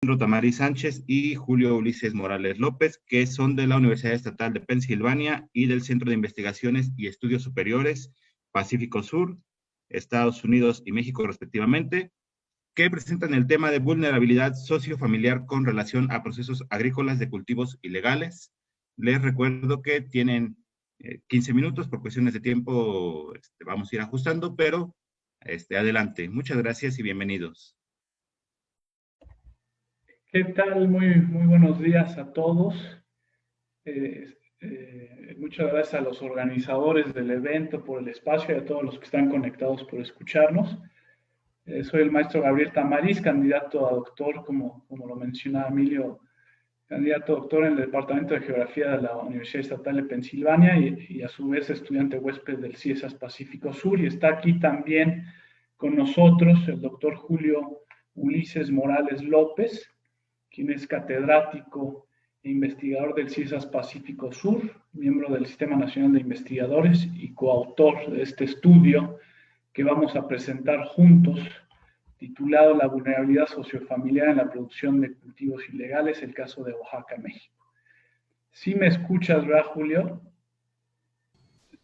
Tamari Sánchez y Julio Ulises Morales López, que son de la Universidad Estatal de Pensilvania y del Centro de Investigaciones y Estudios Superiores Pacífico Sur, Estados Unidos y México respectivamente, que presentan el tema de vulnerabilidad sociofamiliar con relación a procesos agrícolas de cultivos ilegales. Les recuerdo que tienen 15 minutos, por cuestiones de tiempo vamos a ir ajustando, pero adelante. Muchas gracias y bienvenidos. ¿Qué tal? Muy buenos días a todos. Muchas gracias a los organizadores del evento por el espacio y a todos los que están conectados por escucharnos. Soy el maestro Gabriel Tamariz, candidato a doctor, como lo mencionaba Emilio, candidato a doctor en el Departamento de Geografía de la Universidad Estatal de Pensilvania y a su vez estudiante huésped del CIESAS Pacífico Sur. Y está aquí también con nosotros el doctor Julio Ulises Morales López, quien es catedrático e investigador del CIESAS Pacífico Sur, miembro del Sistema Nacional de Investigadores y coautor de este estudio que vamos a presentar juntos, titulado La vulnerabilidad sociofamiliar en la producción de cultivos ilegales, el caso de Oaxaca, México. ¿Sí me escuchas, verdad, Julio?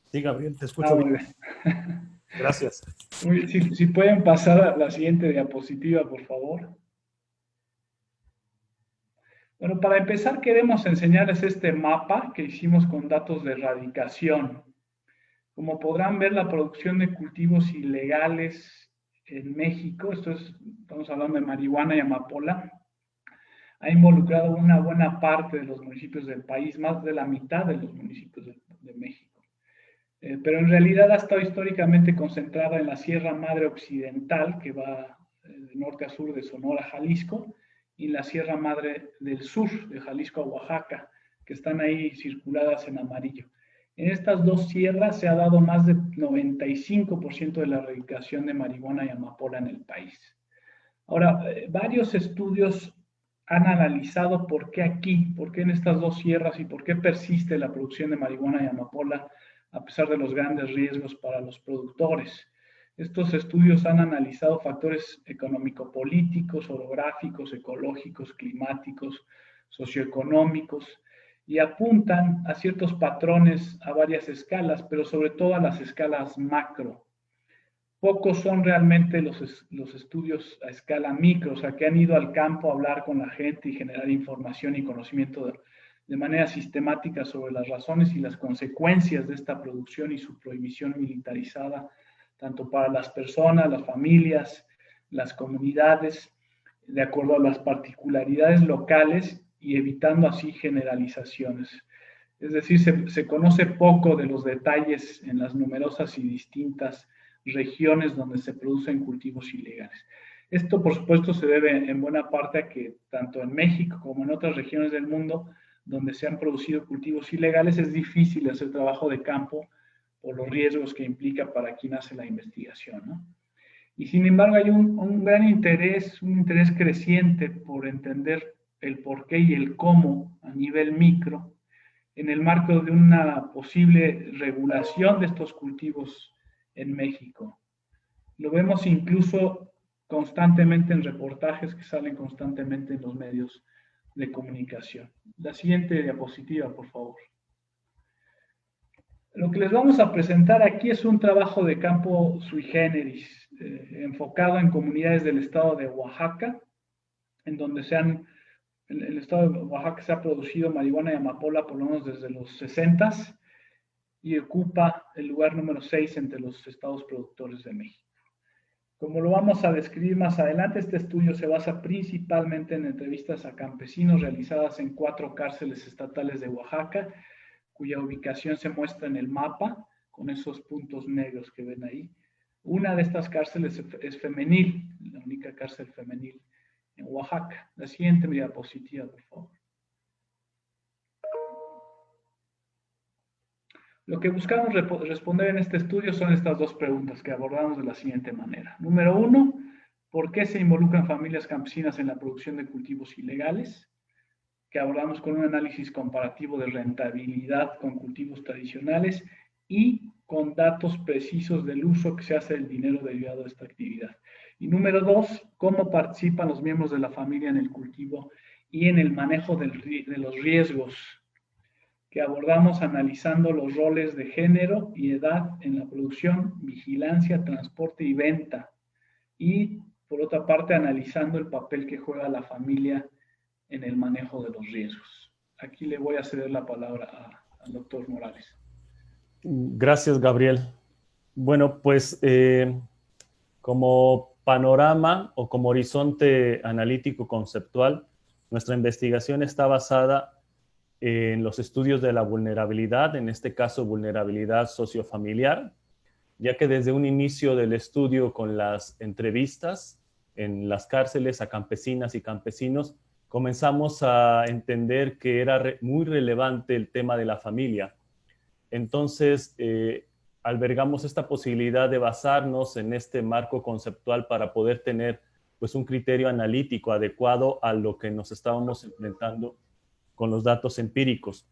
Sí, Gabriel, te escucho bien. Muy bien. Gracias. Si pueden pasar a la siguiente diapositiva, por favor. Bueno, para empezar queremos enseñarles este mapa que hicimos con datos de erradicación. Como podrán ver, la producción de cultivos ilegales en México, estamos hablando de marihuana y amapola, ha involucrado una buena parte de los municipios del país, más de la mitad de los municipios de México. Pero en realidad ha estado históricamente concentrada en la Sierra Madre Occidental, que va de norte a sur de Sonora, Jalisco, y la Sierra Madre del Sur, de Jalisco a Oaxaca, que están ahí circuladas en amarillo. En estas dos sierras se ha dado más de 95% de la erradicación de marihuana y amapola en el país. Ahora, varios estudios han analizado por qué aquí, por qué en estas dos sierras y por qué persiste la producción de marihuana y amapola a pesar de los grandes riesgos para los productores. Estos estudios han analizado factores económico-políticos, orográficos, ecológicos, climáticos, socioeconómicos, y apuntan a ciertos patrones a varias escalas, pero sobre todo a las escalas macro. Pocos son realmente los estudios a escala micro, o sea, que han ido al campo a hablar con la gente y generar información y conocimiento de manera sistemática sobre las razones y las consecuencias de esta producción y su prohibición militarizada, tanto para las personas, las familias, las comunidades, de acuerdo a las particularidades locales y evitando así generalizaciones. Es decir, se conoce poco de los detalles en las numerosas y distintas regiones donde se producen cultivos ilegales. Esto, por supuesto, se debe en buena parte a que tanto en México como en otras regiones del mundo donde se han producido cultivos ilegales es difícil hacer trabajo de campo por los riesgos que implica para quien hace la investigación, ¿no? Y sin embargo hay un gran interés, un interés creciente por entender el por qué y el cómo a nivel micro en el marco de una posible regulación de estos cultivos en México. Lo vemos incluso constantemente en reportajes que salen constantemente en los medios de comunicación. La siguiente diapositiva, por favor. Lo que les vamos a presentar aquí es un trabajo de campo sui generis, enfocado en comunidades del estado de Oaxaca, en donde en el estado de Oaxaca se ha producido marihuana y amapola por lo menos desde los 60s y ocupa el lugar número 6 entre los estados productores de México. Como lo vamos a describir más adelante, este estudio se basa principalmente en entrevistas a campesinos realizadas en 4 cárceles estatales de Oaxaca, cuya ubicación se muestra en el mapa, con esos puntos negros que ven ahí. Una de estas cárceles es femenil, la única cárcel femenil en Oaxaca. La siguiente diapositiva, por favor. Lo que buscamos responder en este estudio son estas dos preguntas que abordamos de la siguiente manera. Número 1, ¿por qué se involucran familias campesinas en la producción de cultivos ilegales? Que abordamos con un análisis comparativo de rentabilidad con cultivos tradicionales y con datos precisos del uso que se hace del dinero derivado de esta actividad. Y número 2, cómo participan los miembros de la familia en el cultivo y en el manejo de los riesgos, que abordamos analizando los roles de género y edad en la producción, vigilancia, transporte y venta. Y, por otra parte, analizando el papel que juega la familia en el manejo de los riesgos. Aquí le voy a ceder la palabra al doctor Morales. Gracias, Gabriel. Bueno, pues como panorama o como horizonte analítico conceptual, nuestra investigación está basada en los estudios de la vulnerabilidad, en este caso vulnerabilidad sociofamiliar, ya que desde un inicio del estudio con las entrevistas en las cárceles a campesinas y campesinos, comenzamos a entender que era muy relevante el tema de la familia. Entonces, albergamos esta posibilidad de basarnos en este marco conceptual para poder tener pues, un criterio analítico adecuado a lo que nos estábamos enfrentando con los datos empíricos.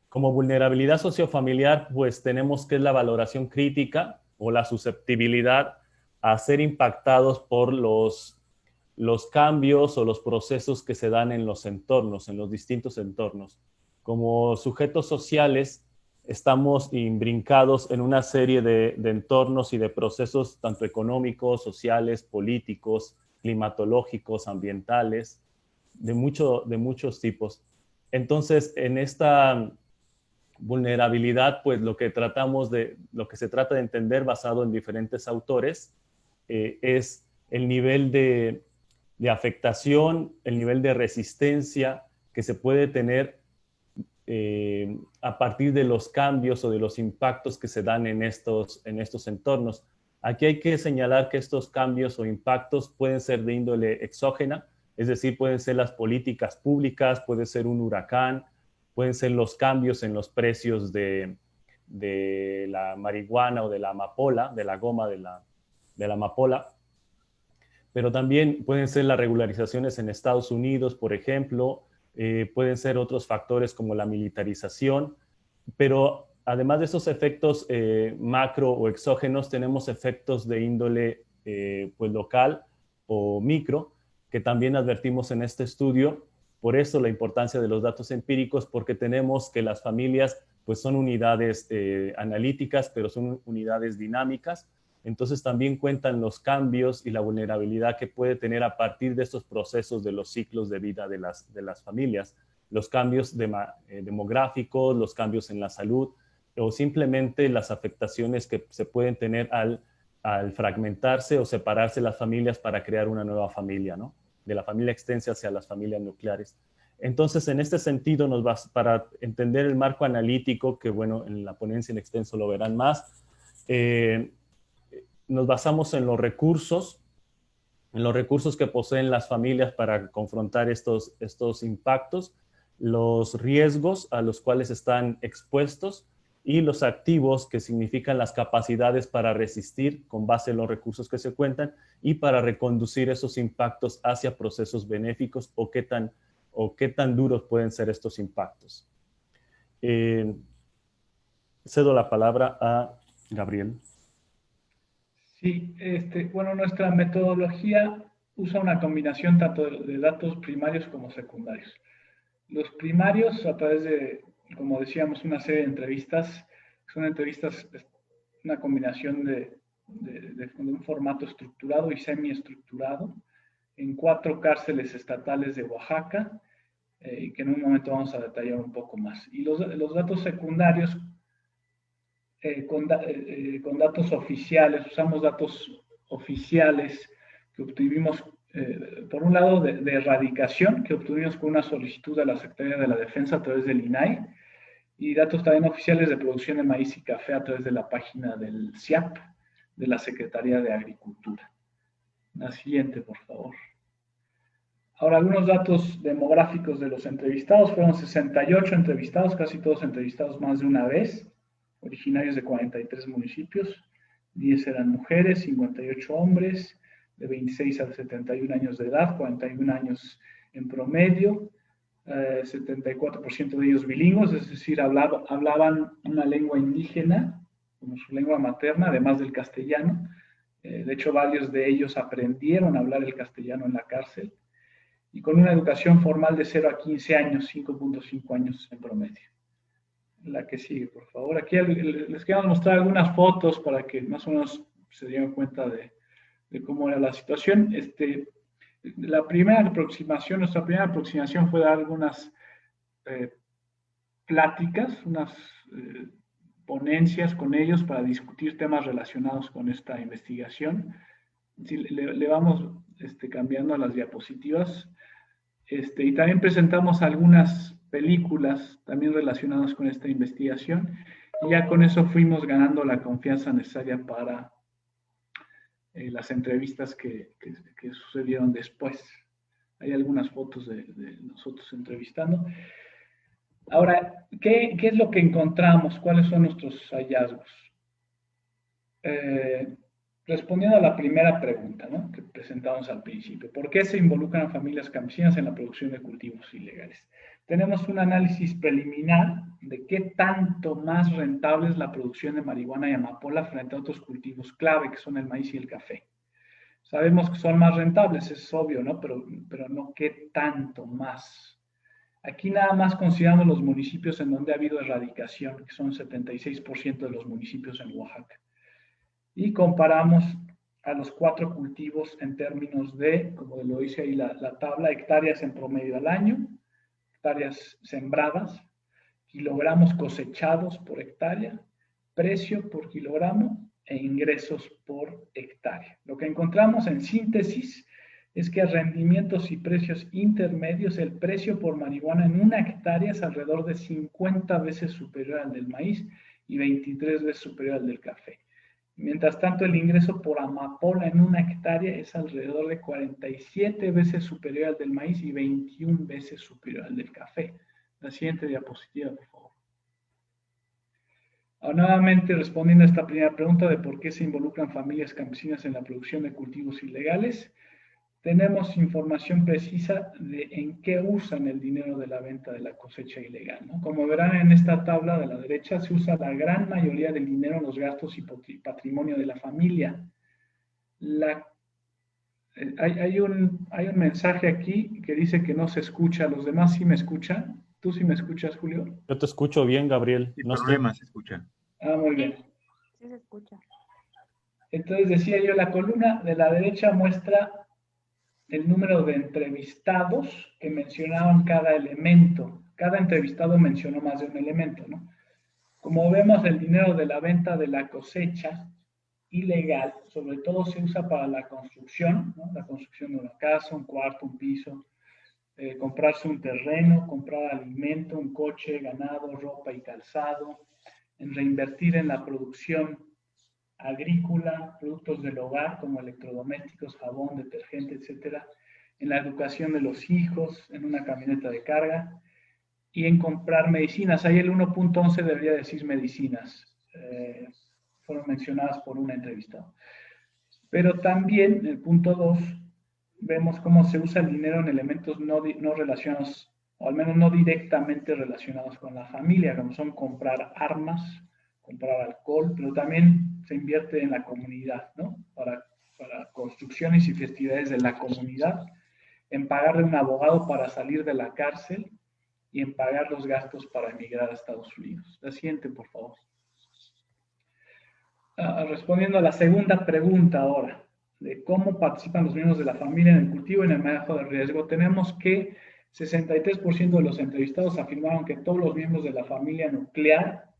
Como vulnerabilidad sociofamiliar, pues tenemos que es la valoración crítica o la susceptibilidad a ser impactados por los cambios o los procesos que se dan en los entornos, en los distintos entornos. Como sujetos sociales, estamos imbrincados en una serie de entornos y de procesos tanto económicos, sociales, políticos, climatológicos, ambientales, de muchos tipos. Entonces, en esta vulnerabilidad, pues lo que se trata de entender basado en diferentes autores es el nivel de afectación, el nivel de resistencia que se puede tener a partir de los cambios o de los impactos que se dan en estos entornos. Aquí hay que señalar que estos cambios o impactos pueden ser de índole exógena, es decir, pueden ser las políticas públicas, puede ser un huracán, pueden ser los cambios en los precios de la marihuana o de la amapola, de la goma de la amapola, pero también pueden ser las regularizaciones en Estados Unidos, por ejemplo, pueden ser otros factores como la militarización, pero además de esos efectos macro o exógenos, tenemos efectos de índole pues local o micro, que también advertimos en este estudio. Por eso la importancia de los datos empíricos, porque tenemos que las familias pues son unidades analíticas, pero son unidades dinámicas. Entonces también cuentan los cambios y la vulnerabilidad que puede tener a partir de estos procesos de los ciclos de vida de las familias, los cambios demográficos, los cambios en la salud o simplemente las afectaciones que se pueden tener al fragmentarse o separarse las familias para crear una nueva familia, ¿no? De la familia extensa hacia las familias nucleares. Entonces, en este sentido, para entender el marco analítico, que bueno, en la ponencia en extenso lo verán más, nos basamos en los recursos que poseen las familias para confrontar estos impactos, los riesgos a los cuales están expuestos y los activos, que significan las capacidades para resistir con base en los recursos que se cuentan y para reconducir esos impactos hacia procesos benéficos o qué tan duros pueden ser estos impactos. Cedo la palabra a Gabriel. Sí, bueno, nuestra metodología usa una combinación tanto de datos primarios como secundarios. Los primarios, a través de, como decíamos, una serie de entrevistas, son entrevistas, una combinación de un formato estructurado y semiestructurado en 4 cárceles estatales de Oaxaca, y que en un momento vamos a detallar un poco más. Y los datos secundarios, con datos oficiales, usamos datos oficiales que obtuvimos, por un lado, de erradicación, que obtuvimos con una solicitud de la Secretaría de la Defensa a través del INAI, y datos también oficiales de producción de maíz y café a través de la página del CIAP, de la Secretaría de Agricultura. La siguiente, por favor. Ahora, algunos datos demográficos de los entrevistados. Fueron 68 entrevistados, casi todos entrevistados más de una vez, originarios de 43 municipios, 10 eran mujeres, 58 hombres, de 26 a 71 años de edad, 41 años en promedio, 74% de ellos bilingües, es decir, hablaban una lengua indígena como su lengua materna, además del castellano, De hecho, varios de ellos aprendieron a hablar el castellano en la cárcel, y con una educación formal de 0 a 15 años, 5.5 años en promedio. La que sigue, por favor. Aquí les queremos mostrar algunas fotos para que más o menos se dieran cuenta de cómo era la situación. Nuestra primera aproximación fue dar algunas pláticas, unas ponencias con ellos para discutir temas relacionados con esta investigación. Si le vamos cambiando a las diapositivas. Y también presentamos algunas películas también relacionadas con esta investigación, y ya con eso fuimos ganando la confianza necesaria para las entrevistas que sucedieron después. Hay algunas fotos de nosotros entrevistando. Ahora, ¿qué es lo que encontramos? ¿Cuáles son nuestros hallazgos? Respondiendo a la primera pregunta, ¿no?, que presentamos al principio, ¿por qué se involucran familias campesinas en la producción de cultivos ilegales? Tenemos un análisis preliminar de qué tanto más rentable es la producción de marihuana y amapola frente a otros cultivos clave, que son el maíz y el café. Sabemos que son más rentables, es obvio, ¿no?, pero no qué tanto más. Aquí nada más consideramos los municipios en donde ha habido erradicación, que son 76% de los municipios en Oaxaca. Y comparamos a los 4 cultivos en términos de, como lo dice ahí la tabla, hectáreas en promedio al año, hectáreas sembradas, kilogramos cosechados por hectárea, precio por kilogramo e ingresos por hectárea. Lo que encontramos en síntesis es que a rendimientos y precios intermedios, el precio por marihuana en una hectárea es alrededor de 50 veces superior al del maíz y 23 veces superior al del café. Mientras tanto, el ingreso por amapola en una hectárea es alrededor de 47 veces superior al del maíz y 21 veces superior al del café. La siguiente diapositiva, por favor. Ahora, nuevamente, respondiendo a esta primera pregunta de por qué se involucran familias campesinas en la producción de cultivos ilegales, tenemos información precisa de en qué usan el dinero de la venta de la cosecha ilegal, ¿no? Como verán en esta tabla de la derecha, se usa la gran mayoría del dinero en los gastos y patrimonio de la familia. Hay un mensaje aquí que dice que no se escucha. ¿Los demás sí me escuchan? ¿Tú sí me escuchas, Julio? Yo te escucho bien, Gabriel. Sin problema, se escucha. Ah, muy bien. Sí se escucha. Entonces decía yo, la columna de la derecha muestra el número de entrevistados que mencionaban cada elemento. Cada entrevistado mencionó más de un elemento, ¿no? Como vemos, el dinero de la venta de la cosecha ilegal, sobre todo se usa para la construcción, ¿no? La construcción de una casa, un cuarto, un piso, comprarse un terreno, comprar alimento, un coche, ganado, ropa y calzado, en reinvertir en la producción agrícola, productos del hogar como electrodomésticos, jabón, detergente, etcétera, en la educación de los hijos, en una camioneta de carga y en comprar medicinas. Ahí el 1.11 debería decir medicinas, fueron mencionadas por una entrevistada. Pero también, en el punto 2, vemos cómo se usa el dinero en elementos no relacionados, o al menos no directamente relacionados con la familia, como son comprar armas, comprar alcohol, pero también se invierte en la comunidad, ¿no? Para construcciones y festividades de la comunidad, en pagarle un abogado para salir de la cárcel y en pagar los gastos para emigrar a Estados Unidos. La siguiente, por favor. Respondiendo a la segunda pregunta ahora, de cómo participan los miembros de la familia en el cultivo y en el manejo de riesgo, tenemos que 63% de los entrevistados afirmaron que todos los miembros de la familia nuclear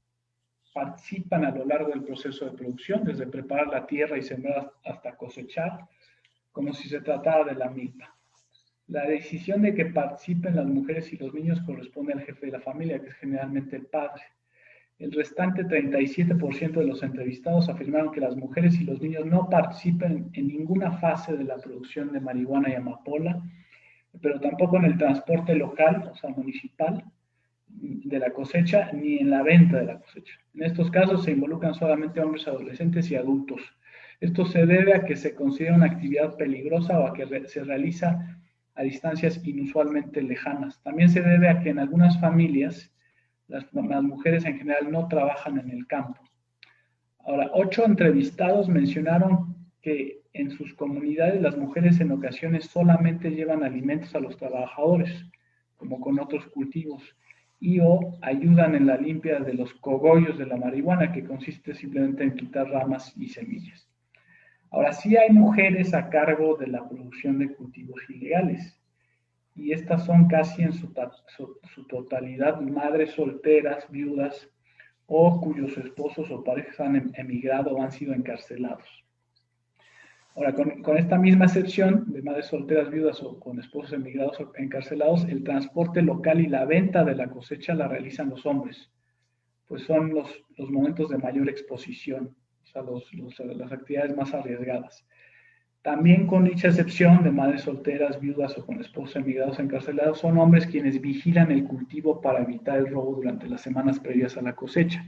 participan a lo largo del proceso de producción, desde preparar la tierra y sembrar hasta cosechar, como si se tratara de la milpa. La decisión de que participen las mujeres y los niños corresponde al jefe de la familia, que es generalmente el padre. El restante 37% de los entrevistados afirmaron que las mujeres y los niños no participan en ninguna fase de la producción de marihuana y amapola, pero tampoco en el transporte local, o sea, municipal, de la cosecha, ni en la venta de la cosecha. En estos casos se involucran solamente hombres, adolescentes y adultos. Esto se debe a que se considera una actividad peligrosa o a que se realiza a distancias inusualmente lejanas. También se debe a que en algunas familias las mujeres en general no trabajan en el campo. Ahora, 8 entrevistados mencionaron que en sus comunidades las mujeres en ocasiones solamente llevan alimentos a los trabajadores, como con otros cultivos, y o ayudan en la limpia de los cogollos de la marihuana, que consiste simplemente en quitar ramas y semillas. Ahora, sí hay mujeres a cargo de la producción de cultivos ilegales, y estas son casi en su totalidad madres solteras, viudas, o cuyos esposos o parejas han emigrado o han sido encarcelados. Ahora, con esta misma excepción de madres solteras, viudas o con esposos emigrados o encarcelados, el transporte local y la venta de la cosecha la realizan los hombres, pues son los momentos de mayor exposición, o sea, las actividades más arriesgadas. También con dicha excepción de madres solteras, viudas o con esposos emigrados o encarcelados, son hombres quienes vigilan el cultivo para evitar el robo durante las semanas previas a la cosecha.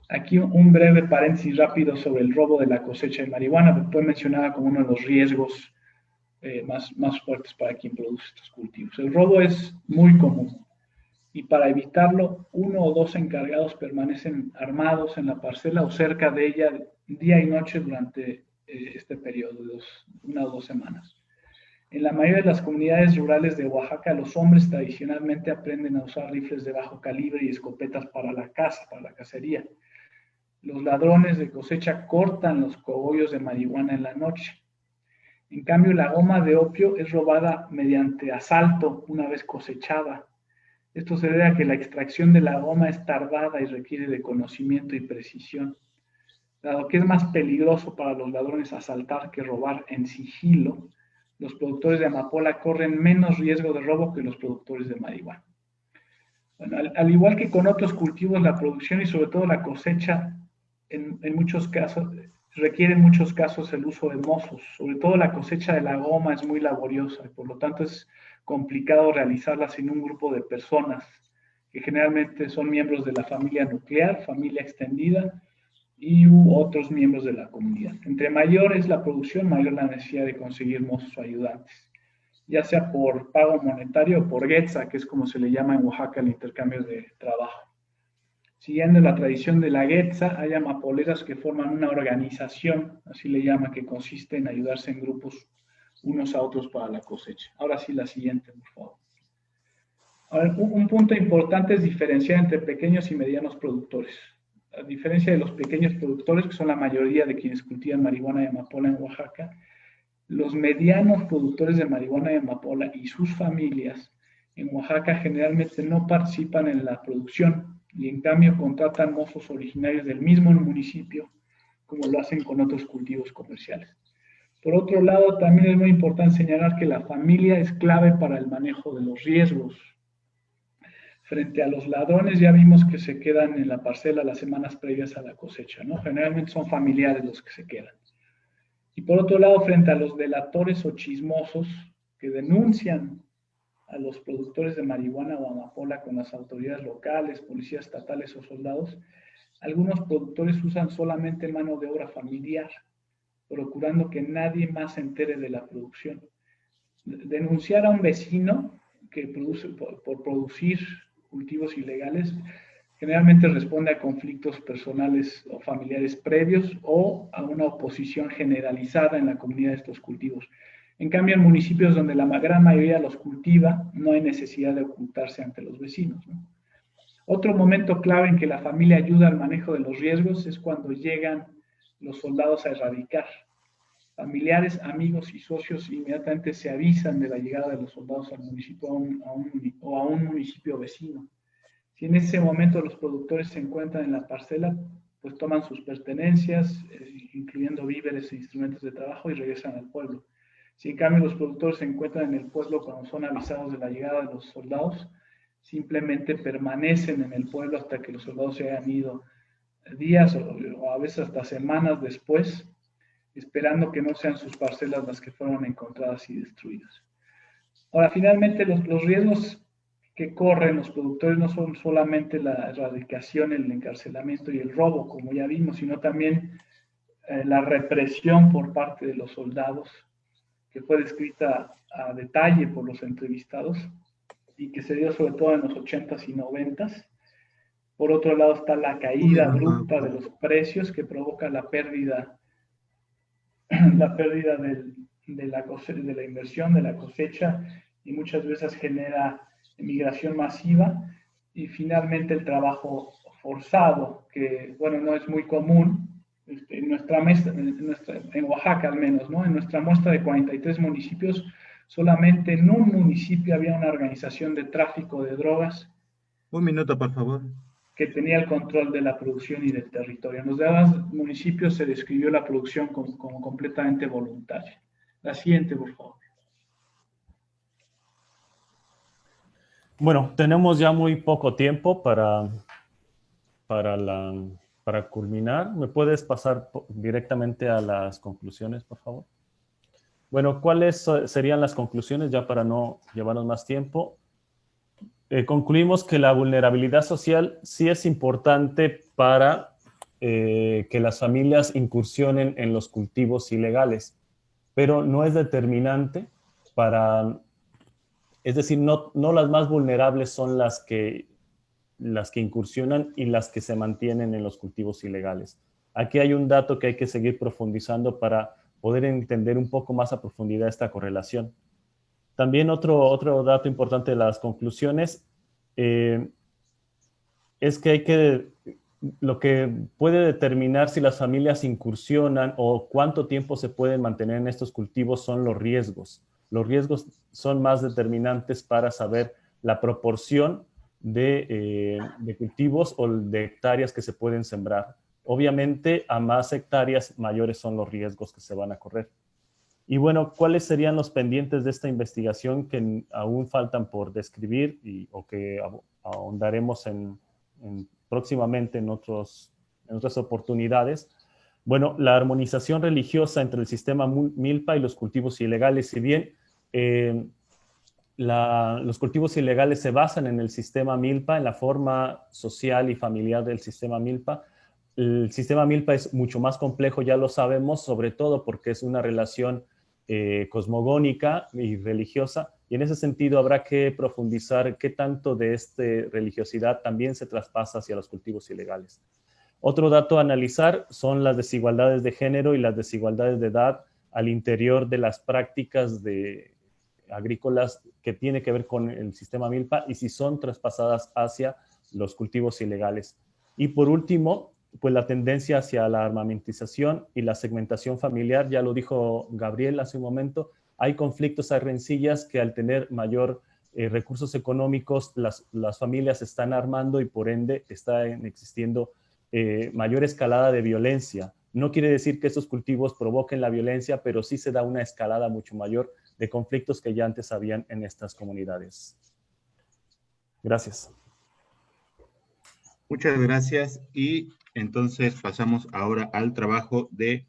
Aquí un breve paréntesis rápido sobre el robo de la cosecha de marihuana, porque fue mencionada como uno de los riesgos más fuertes para quien produce estos cultivos. El robo es muy común y para evitarlo, 1 o 2 encargados permanecen armados en la parcela o cerca de ella día y noche durante este periodo de 1 o 2 semanas. En la mayoría de las comunidades rurales de Oaxaca, los hombres tradicionalmente aprenden a usar rifles de bajo calibre y escopetas para la caza, para la cacería. Los ladrones de cosecha cortan los cogollos de marihuana en la noche. En cambio, la goma de opio es robada mediante asalto una vez cosechada. Esto se debe a que la extracción de la goma es tardada y requiere de conocimiento y precisión. Dado que es más peligroso para los ladrones asaltar que robar en sigilo, los productores de amapola corren menos riesgo de robo que los productores de marihuana. Bueno, al igual que con otros cultivos, la producción y sobre todo la cosecha en muchos casos requiere en muchos casos el uso de mozos. Sobre todo la cosecha de la goma es muy laboriosa y por lo tanto es complicado realizarla sin un grupo de personas que generalmente son miembros de la familia nuclear, familia extendida y otros miembros de la comunidad. Entre mayor es la producción, mayor la necesidad de conseguir mozos o ayudantes, ya sea por pago monetario o por guetza, que es como se le llama en Oaxaca el intercambio de trabajo. Siguiendo la tradición de la guetza, hay amapoleras que forman una organización, así le llama, que consiste en ayudarse en grupos unos a otros para la cosecha. Ahora sí, la siguiente, por favor. Ahora, un punto importante es diferenciar entre pequeños y medianos productores. A diferencia de los pequeños productores, que son la mayoría de quienes cultivan marihuana y amapola en Oaxaca, los medianos productores de marihuana y amapola y sus familias en Oaxaca generalmente no participan en la producción y en cambio contratan mozos originarios del mismo municipio, como lo hacen con otros cultivos comerciales. Por otro lado, también es muy importante señalar que la familia es clave para el manejo de los riesgos. Frente a los ladrones ya vimos que se quedan en la parcela las semanas previas a la cosecha, ¿no? Generalmente son familiares los que se quedan. Y por otro lado, frente a los delatores o chismosos que denuncian a los productores de marihuana o amapola con las autoridades locales, policías estatales o soldados, algunos productores usan solamente mano de obra familiar, procurando que nadie más se entere de la producción. Denunciar a un vecino que produce por producir cultivos ilegales generalmente responde a conflictos personales o familiares previos o a una oposición generalizada en la comunidad de estos cultivos. En cambio, en municipios donde la gran mayoría los cultiva, no hay necesidad de ocultarse ante los vecinos, ¿no? Otro momento clave en que la familia ayuda al manejo de los riesgos es cuando llegan los soldados a erradicar. Familiares, amigos y socios inmediatamente se avisan de la llegada de los soldados al municipio o a un municipio vecino. Si en ese momento los productores se encuentran en la parcela, pues toman sus pertenencias, incluyendo víveres e instrumentos de trabajo, y regresan al pueblo. Si en cambio los productores se encuentran en el pueblo cuando son avisados de la llegada de los soldados, simplemente permanecen en el pueblo hasta que los soldados se hayan ido, días o a veces hasta semanas después, esperando que no sean sus parcelas las que fueron encontradas y destruidas. Ahora, finalmente, los riesgos que corren los productores no son solamente la erradicación, el encarcelamiento y el robo, como ya vimos, sino también la represión por parte de los soldados, que fue descrita a detalle por los entrevistados y que se dio sobre todo en los 80s y 90s. Por otro lado está la caída abrupta de los precios que provoca la pérdida la pérdida de la inversión, de la cosecha, y muchas veces genera migración masiva, y finalmente el trabajo forzado, que bueno, no es muy común. En Oaxaca al menos, ¿no? En nuestra muestra de 43 municipios, solamente en un municipio había una organización de tráfico de drogas Un minuto, por favor. que tenía el control de la producción y del territorio. En los demás municipios se describió la producción como completamente voluntaria. La siguiente, por favor. Bueno, tenemos ya muy poco tiempo para culminar. ¿Me puedes pasar directamente a las conclusiones, por favor? Bueno, ¿cuáles serían las conclusiones ya para no llevarnos más tiempo? Concluimos que la vulnerabilidad social sí es importante para que las familias incursionen en los cultivos ilegales, pero no es determinante para, es decir, no las más vulnerables son las que incursionan y las que se mantienen en los cultivos ilegales. Aquí hay un dato que hay que seguir profundizando para poder entender un poco más a profundidad esta correlación. También otro dato importante de las conclusiones es que lo que puede determinar si las familias incursionan o cuánto tiempo se pueden mantener en estos cultivos son los riesgos. Los riesgos son más determinantes para saber la proporción de cultivos o de hectáreas que se pueden sembrar. Obviamente, a más hectáreas, mayores son los riesgos que se van a correr. Y bueno, ¿cuáles serían los pendientes de esta investigación que aún faltan por describir o que ahondaremos próximamente en otras oportunidades? Bueno, la armonización religiosa entre el sistema Milpa y los cultivos ilegales. Si bien los cultivos ilegales se basan en el sistema Milpa, en la forma social y familiar del sistema Milpa, el sistema Milpa es mucho más complejo, ya lo sabemos, sobre todo porque es una relación cosmogónica y religiosa, y en ese sentido habrá que profundizar qué tanto de esta religiosidad también se traspasa hacia los cultivos ilegales. Otro dato a analizar son las desigualdades de género y las desigualdades de edad al interior de las prácticas agrícolas que tiene que ver con el sistema Milpa y si son traspasadas hacia los cultivos ilegales. Y por último, pues la tendencia hacia la armamentización y la segmentación familiar, ya lo dijo Gabriel hace un momento, hay conflictos, hay rencillas que al tener mayor recursos económicos, las familias se están armando y por ende está existiendo mayor escalada de violencia. No quiere decir que estos cultivos provoquen la violencia, pero sí se da una escalada mucho mayor de conflictos que ya antes habían en estas comunidades. Gracias. Muchas gracias. Y entonces pasamos ahora al trabajo de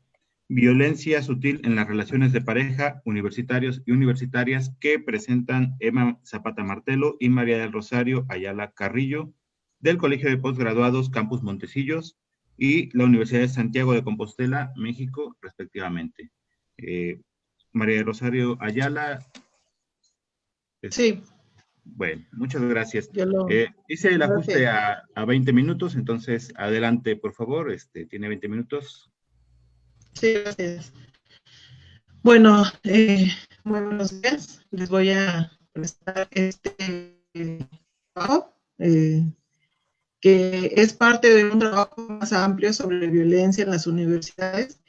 violencia sutil en las relaciones de pareja, universitarios y universitarias, que presentan Emma Zapata Martelo y María del Rosario Ayala Carrillo, del Colegio de Postgraduados Campus Montecillos y la Universidad de Santiago de Compostela, México, respectivamente. María del Rosario Ayala. Sí. Bueno, muchas gracias. Hice el Gracias. ajuste a 20 minutos, entonces adelante, por favor. Tiene 20 minutos. Sí, gracias. Bueno, buenos días. Les voy a presentar este trabajo, que es parte de un trabajo más amplio sobre violencia en las universidades.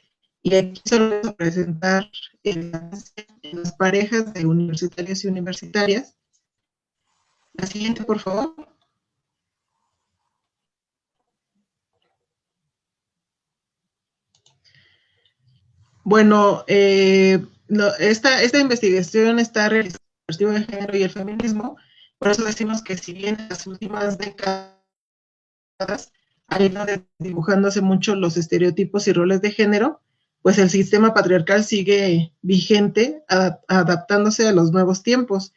Y aquí solo voy a presentar las parejas de universitarios y universitarias. La siguiente, por favor. Bueno, esta investigación está realizada por el Perspectiva de Género y el Feminismo, por eso decimos que si bien en las últimas décadas han ido dibujándose mucho los estereotipos y roles de género, pues el sistema patriarcal sigue vigente, adaptándose a los nuevos tiempos,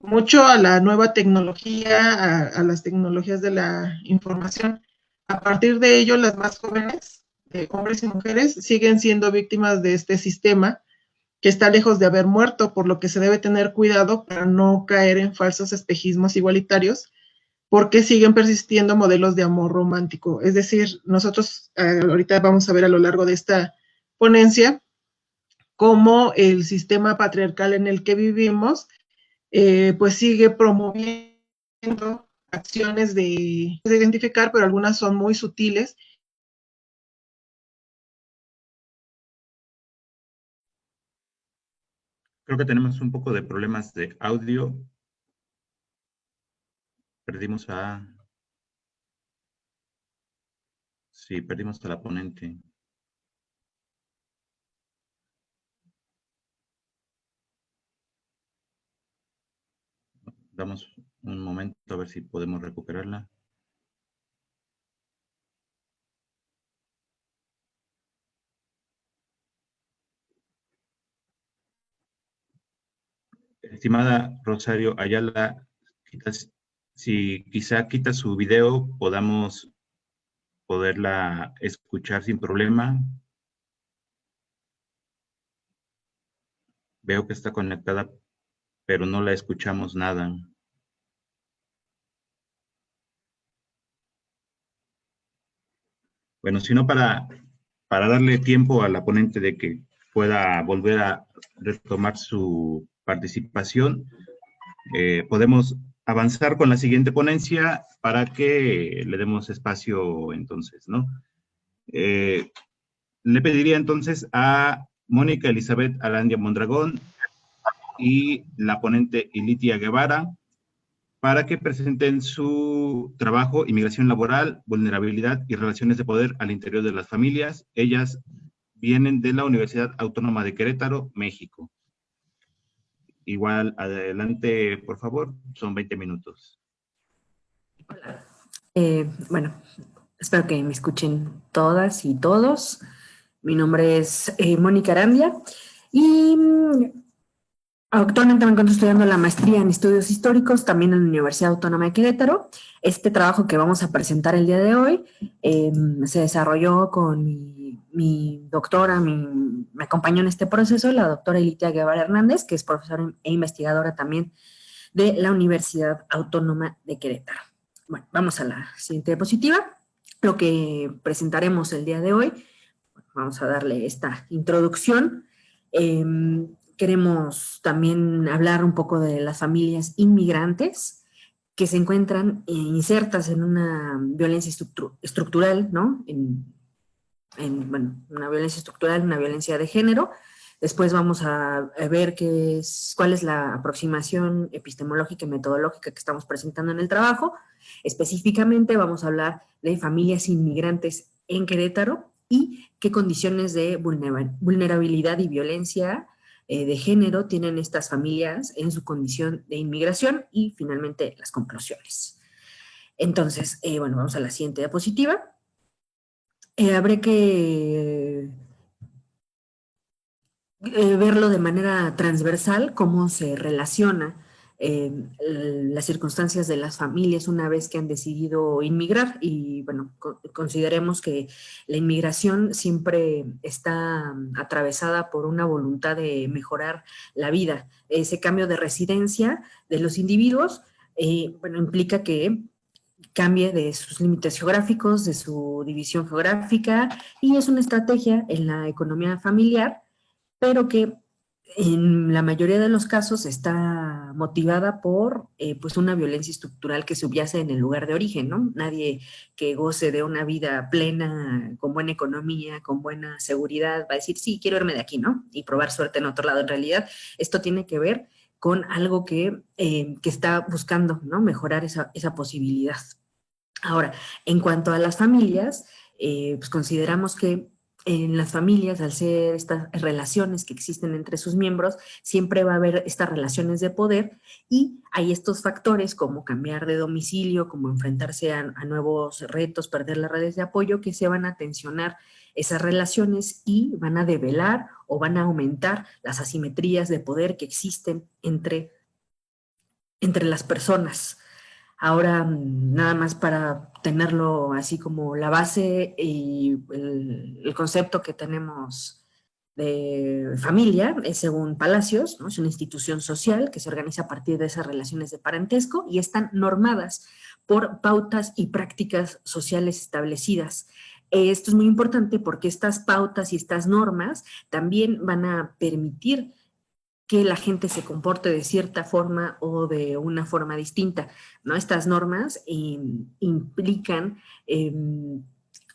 mucho a la nueva tecnología, a las tecnologías de la información. A partir de ello, las más jóvenes, hombres y mujeres, siguen siendo víctimas de este sistema que está lejos de haber muerto, por lo que se debe tener cuidado para no caer en falsos espejismos igualitarios, porque siguen persistiendo modelos de amor romántico. Es decir, nosotros ahorita vamos a ver a lo largo de esta ponencia cómo el sistema patriarcal en el que vivimos pues sigue promoviendo acciones de identificar, pero algunas son muy sutiles. Creo que tenemos un poco de problemas de audio. Perdimos a... Sí, perdimos a la ponente. Damos un momento a ver si podemos recuperarla. Estimada Rosario Ayala, si quizá quita su video, podamos poderla escuchar sin problema. Veo que está conectada, pero no la escuchamos nada. Bueno, si no, para darle tiempo a la ponente de que pueda volver a retomar su participación, podemos avanzar con la siguiente ponencia para que le demos espacio entonces, ¿no? Le pediría entonces a Mónica Elizabeth Arandia Mondragón y la ponente Ilitia Guevara para que presenten su trabajo, inmigración laboral, vulnerabilidad y relaciones de poder al interior de las familias. Ellas vienen de la Universidad Autónoma de Querétaro, México. Igual, adelante, por favor, son 20 minutos. Hola. Bueno, espero que me escuchen todas y todos. Mi nombre es Mónica Arandia y actualmente me encuentro estudiando la maestría en estudios históricos, también en la Universidad Autónoma de Querétaro. Este trabajo que vamos a presentar el día de hoy se desarrolló con mi doctora, me acompañó en este proceso, la doctora Ilitia Guevara Hernández, que es profesora e investigadora también de la Universidad Autónoma de Querétaro. Bueno, vamos a la siguiente diapositiva. Lo que presentaremos el día de hoy, vamos a darle esta introducción. Queremos también hablar un poco de las familias inmigrantes que se encuentran insertas en una violencia estructural, ¿no? Bueno, una violencia estructural, una violencia de género. Después vamos a ver cuál es la aproximación epistemológica y metodológica que estamos presentando en el trabajo. Específicamente vamos a hablar de familias inmigrantes en Querétaro y qué condiciones de vulnerabilidad y violencia de género tienen estas familias en su condición de inmigración y finalmente las conclusiones. Entonces, bueno, vamos a la siguiente diapositiva. Habré que verlo de manera transversal, cómo se relaciona las circunstancias de las familias una vez que han decidido inmigrar y bueno, consideremos que la inmigración siempre está atravesada por una voluntad de mejorar la vida. Ese cambio de residencia de los individuos, bueno, implica que cambie de sus límites geográficos, de su división geográfica y es una estrategia en la economía familiar, pero que en la mayoría de los casos está motivada por pues una violencia estructural que subyace en el lugar de origen, ¿no? Nadie que goce de una vida plena, con buena economía, con buena seguridad, va a decir, sí, quiero irme de aquí, ¿no? Y probar suerte en otro lado. En realidad, esto tiene que ver con algo que está buscando, ¿no? Mejorar esa posibilidad. Ahora, en cuanto a las familias, pues consideramos que en las familias, al ser estas relaciones que existen entre sus miembros, siempre va a haber estas relaciones de poder y hay estos factores como cambiar de domicilio, como enfrentarse a nuevos retos, perder las redes de apoyo, que se van a tensionar esas relaciones y van a develar o van a aumentar las asimetrías de poder que existen entre las personas. Ahora, nada más para tenerlo así como la base y el concepto que tenemos de familia es según Palacios, ¿no? Es una institución social que se organiza a partir de esas relaciones de parentesco y están normadas por pautas y prácticas sociales establecidas. Esto es muy importante porque estas pautas y estas normas también van a permitir que la gente se comporte de cierta forma o de una forma distinta, ¿no? Estas normas implican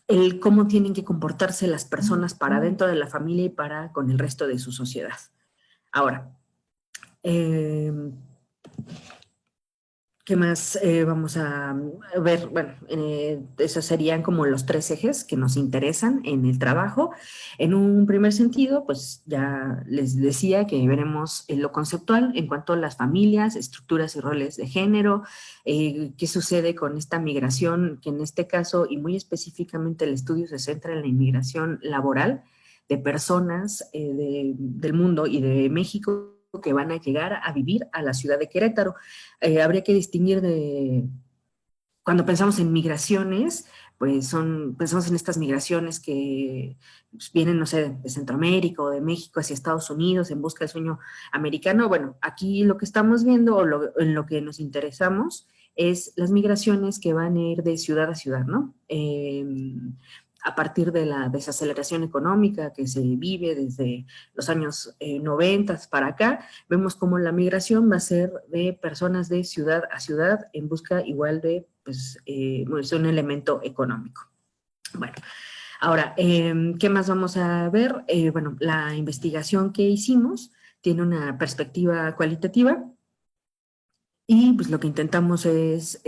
el cómo tienen que comportarse las personas para dentro de la familia y para con el resto de su sociedad. Ahora, ¿qué más vamos a ver? Bueno, esos serían como los 3 ejes que nos interesan en el trabajo. En un primer sentido, pues ya les decía que veremos lo conceptual en cuanto a las familias, estructuras y roles de género, qué sucede con esta migración, que en este caso y muy específicamente el estudio se centra en la inmigración laboral de personas del mundo y de México que van a llegar a vivir a la ciudad de Querétaro. Habría que distinguir cuando pensamos en migraciones, pues pensamos en estas migraciones que pues, vienen, no sé, de Centroamérica o de México hacia Estados Unidos en busca del sueño americano. Bueno, aquí lo que estamos viendo o en lo que nos interesamos es las migraciones que van a ir de ciudad a ciudad, ¿no? A partir de la desaceleración económica que se vive desde los años 90 para acá, vemos cómo la migración va a ser de personas de ciudad a ciudad en busca igual de, pues, un elemento económico. Bueno, ahora, ¿qué más vamos a ver? Bueno, la investigación que hicimos tiene una perspectiva cualitativa y pues lo que intentamos es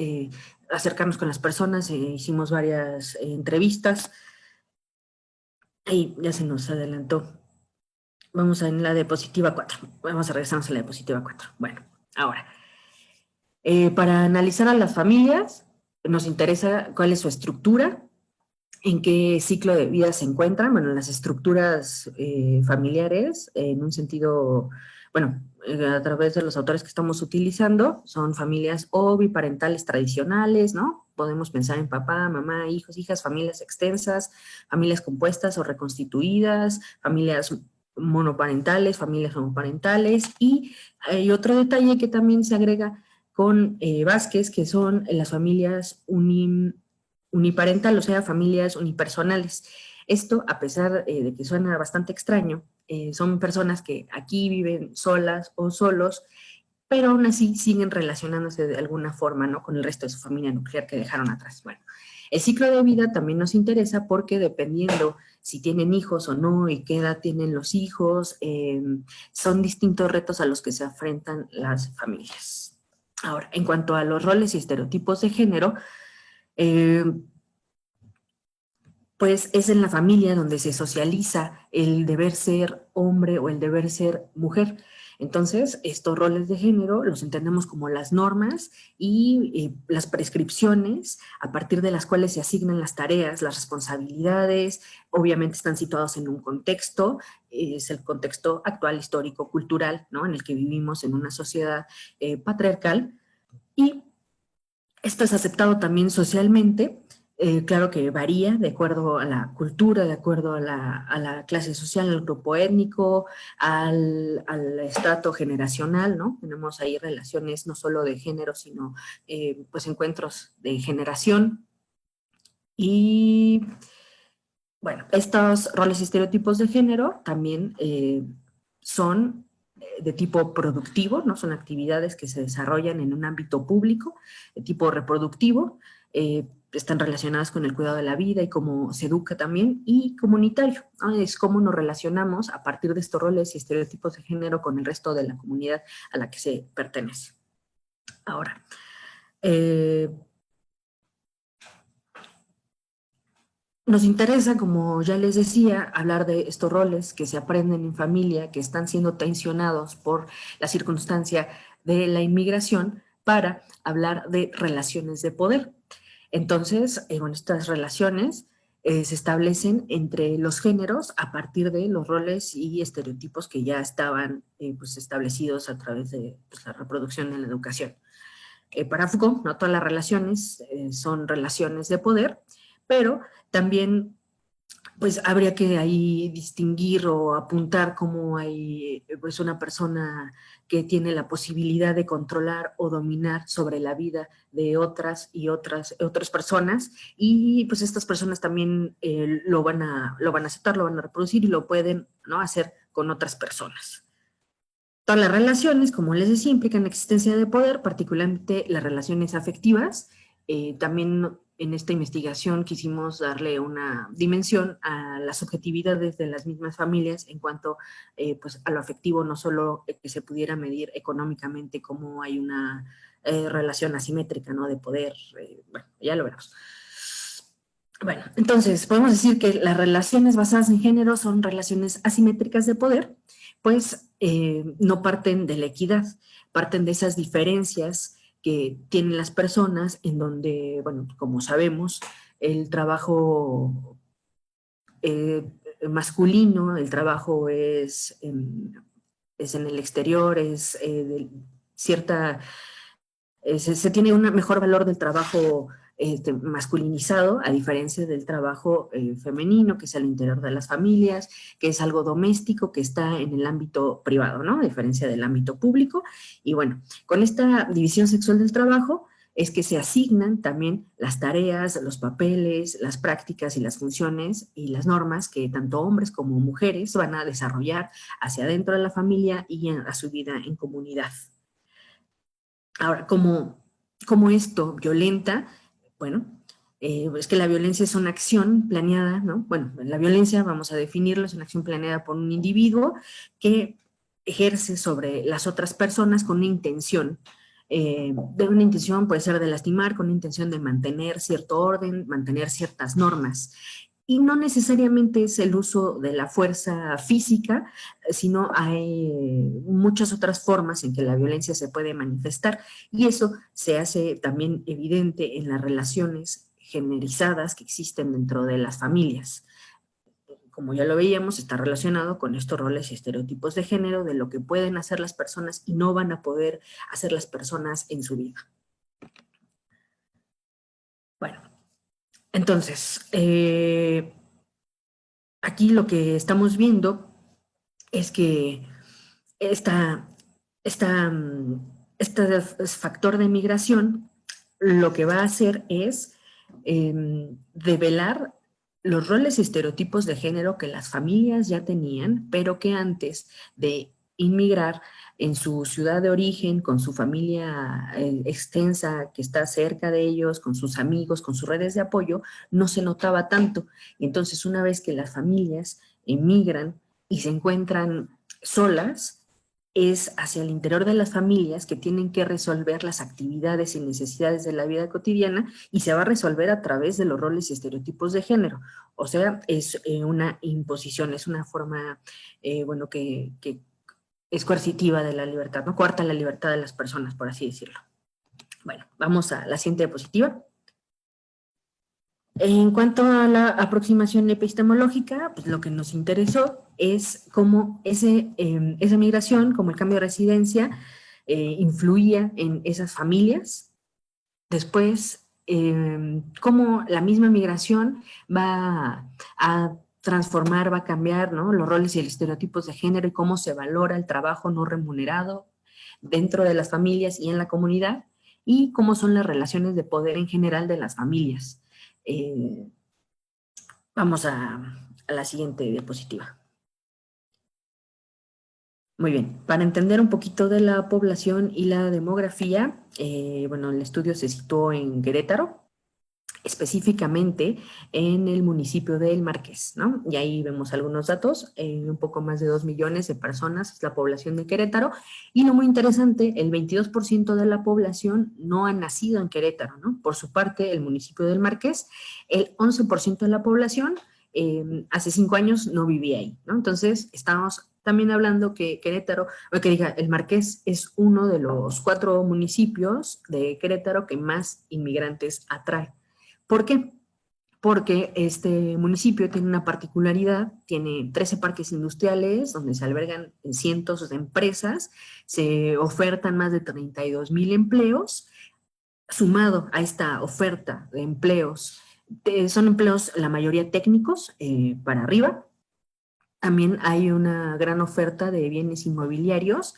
acercarnos con las personas, hicimos varias entrevistas. Ahí ya se nos adelantó. Vamos a en la diapositiva 4. Vamos a regresarnos a la diapositiva 4. Bueno, ahora, para analizar a las familias, nos interesa cuál es su estructura, en qué ciclo de vida se encuentran. Bueno, las estructuras familiares, en un sentido, bueno, a través de los autores que estamos utilizando, son familias o biparentales tradicionales, ¿no? Podemos pensar en papá, mamá, hijos, hijas, familias extensas, familias compuestas o reconstituidas, familias monoparentales, familias homoparentales, y hay otro detalle que también se agrega con Vázquez, que son las familias uniparental, o sea, familias unipersonales. Esto, a pesar de que suena bastante extraño, son personas que aquí viven solas o solos, pero aún así siguen relacionándose de alguna forma, ¿no? Con el resto de su familia nuclear que dejaron atrás. Bueno, el ciclo de vida también nos interesa porque dependiendo si tienen hijos o no y qué edad tienen los hijos, son distintos retos a los que se enfrentan las familias. Ahora, en cuanto a los roles y estereotipos de género, pues es en la familia donde se socializa el deber ser hombre o el deber ser mujer. Entonces, estos roles de género los entendemos como las normas y las prescripciones a partir de las cuales se asignan las tareas, las responsabilidades, obviamente están situados en un contexto, es el contexto actual, histórico, cultural, ¿no? En el que vivimos en una sociedad patriarcal, y esto es aceptado también socialmente. Claro que varía de acuerdo a la cultura, de acuerdo a la clase social, al grupo étnico, al estrato generacional, ¿no? Tenemos ahí relaciones no solo de género, sino pues encuentros de generación. Y bueno, estos roles y estereotipos de género también son de tipo productivo, ¿no? Son actividades que se desarrollan en un ámbito público, de tipo reproductivo, están relacionadas con el cuidado de la vida y cómo se educa también, y comunitario, ¿no? Es cómo nos relacionamos a partir de estos roles y estereotipos de género con el resto de la comunidad a la que se pertenece. Ahora, nos interesa, como ya les decía, hablar de estos roles que se aprenden en familia, que están siendo tensionados por la circunstancia de la inmigración, para hablar de relaciones de poder. Entonces, bueno, estas relaciones se establecen entre los géneros a partir de los roles y estereotipos que ya estaban pues establecidos a través de pues, la reproducción en la educación. Para Foucault, no todas las relaciones son relaciones de poder, pero también pues habría que ahí distinguir o apuntar cómo hay pues una persona que tiene la posibilidad de controlar o dominar sobre la vida de otras personas, y pues estas personas también lo van a aceptar, lo van a reproducir y lo pueden, ¿no?, hacer con otras personas. Todas las relaciones, como les decía, implican la existencia de poder, particularmente las relaciones afectivas. También en esta investigación quisimos darle una dimensión a las subjetividades de las mismas familias en cuanto pues a lo afectivo, no solo que se pudiera medir económicamente cómo hay una relación asimétrica, ¿no?, de poder. Bueno, ya lo veremos. Bueno, entonces podemos decir que las relaciones basadas en género son relaciones asimétricas de poder, pues no parten de la equidad, parten de esas diferencias que tienen las personas, en donde, bueno, como sabemos, el trabajo masculino, el trabajo es en el exterior, es se tiene un mejor valor del trabajo masculinizado, a diferencia del trabajo femenino, que es al interior de las familias, que es algo doméstico, que está en el ámbito privado, ¿no?, a diferencia del ámbito público. Y bueno, con esta división sexual del trabajo es que se asignan también las tareas, los papeles, las prácticas y las funciones y las normas que tanto hombres como mujeres van a desarrollar hacia adentro de la familia y a su vida en comunidad. Ahora, ¿cómo esto violenta? Bueno, es que la violencia es una acción planeada, ¿no? Bueno, la violencia, vamos a definirlo, es una acción planeada por un individuo que ejerce sobre las otras personas con una intención. De una intención puede ser de lastimar, con una intención de mantener cierto orden, mantener ciertas normas. Y no necesariamente es el uso de la fuerza física, sino hay muchas otras formas en que la violencia se puede manifestar, y eso se hace también evidente en las relaciones generizadas que existen dentro de las familias. Como ya lo veíamos, está relacionado con estos roles y estereotipos de género, de lo que pueden hacer las personas y no van a poder hacer las personas en su vida. Bueno, entonces, aquí lo que estamos viendo es que este factor de migración lo que va a hacer es develar los roles y estereotipos de género que las familias ya tenían, pero que antes de inmigrar en su ciudad de origen, con su familia extensa que está cerca de ellos, con sus amigos, con sus redes de apoyo, no se notaba tanto. Y entonces, una vez que las familias emigran y se encuentran solas, es hacia el interior de las familias que tienen que resolver las actividades y necesidades de la vida cotidiana, y se va a resolver a través de los roles y estereotipos de género. O sea, es una imposición, es una forma, bueno, que es coercitiva de la libertad, ¿no? Coarta la libertad de las personas, por así decirlo. Bueno, vamos a la siguiente diapositiva. En cuanto a la aproximación epistemológica, pues lo que nos interesó es cómo esa migración, como el cambio de residencia, influía en esas familias. Después, cómo la misma migración va a transformar, va a cambiar, ¿no?, los roles y los estereotipos de género, y cómo se valora el trabajo no remunerado dentro de las familias y en la comunidad, y cómo son las relaciones de poder en general de las familias. Vamos a la siguiente diapositiva. Muy bien, para entender un poquito de la población y la demografía, bueno, el estudio se situó en Querétaro, específicamente en el municipio de El Marqués, ¿no? Y ahí vemos algunos datos, un poco más de 2 millones de personas es la población de Querétaro, y lo muy interesante, el 22% de la población no ha nacido en Querétaro, ¿no? Por su parte, el municipio del Marqués, el 11% de la población hace 5 años no vivía ahí, ¿no? Entonces, estamos también hablando que Querétaro, o que diga, El Marqués es uno de los 4 municipios de Querétaro que más inmigrantes atrae. ¿Por qué? Porque este municipio tiene una particularidad, tiene 13 parques industriales donde se albergan cientos de empresas, se ofertan más de 32,000 empleos. Sumado a esta oferta de empleos Son empleos, la mayoría técnicos, para arriba. También hay una gran oferta de bienes inmobiliarios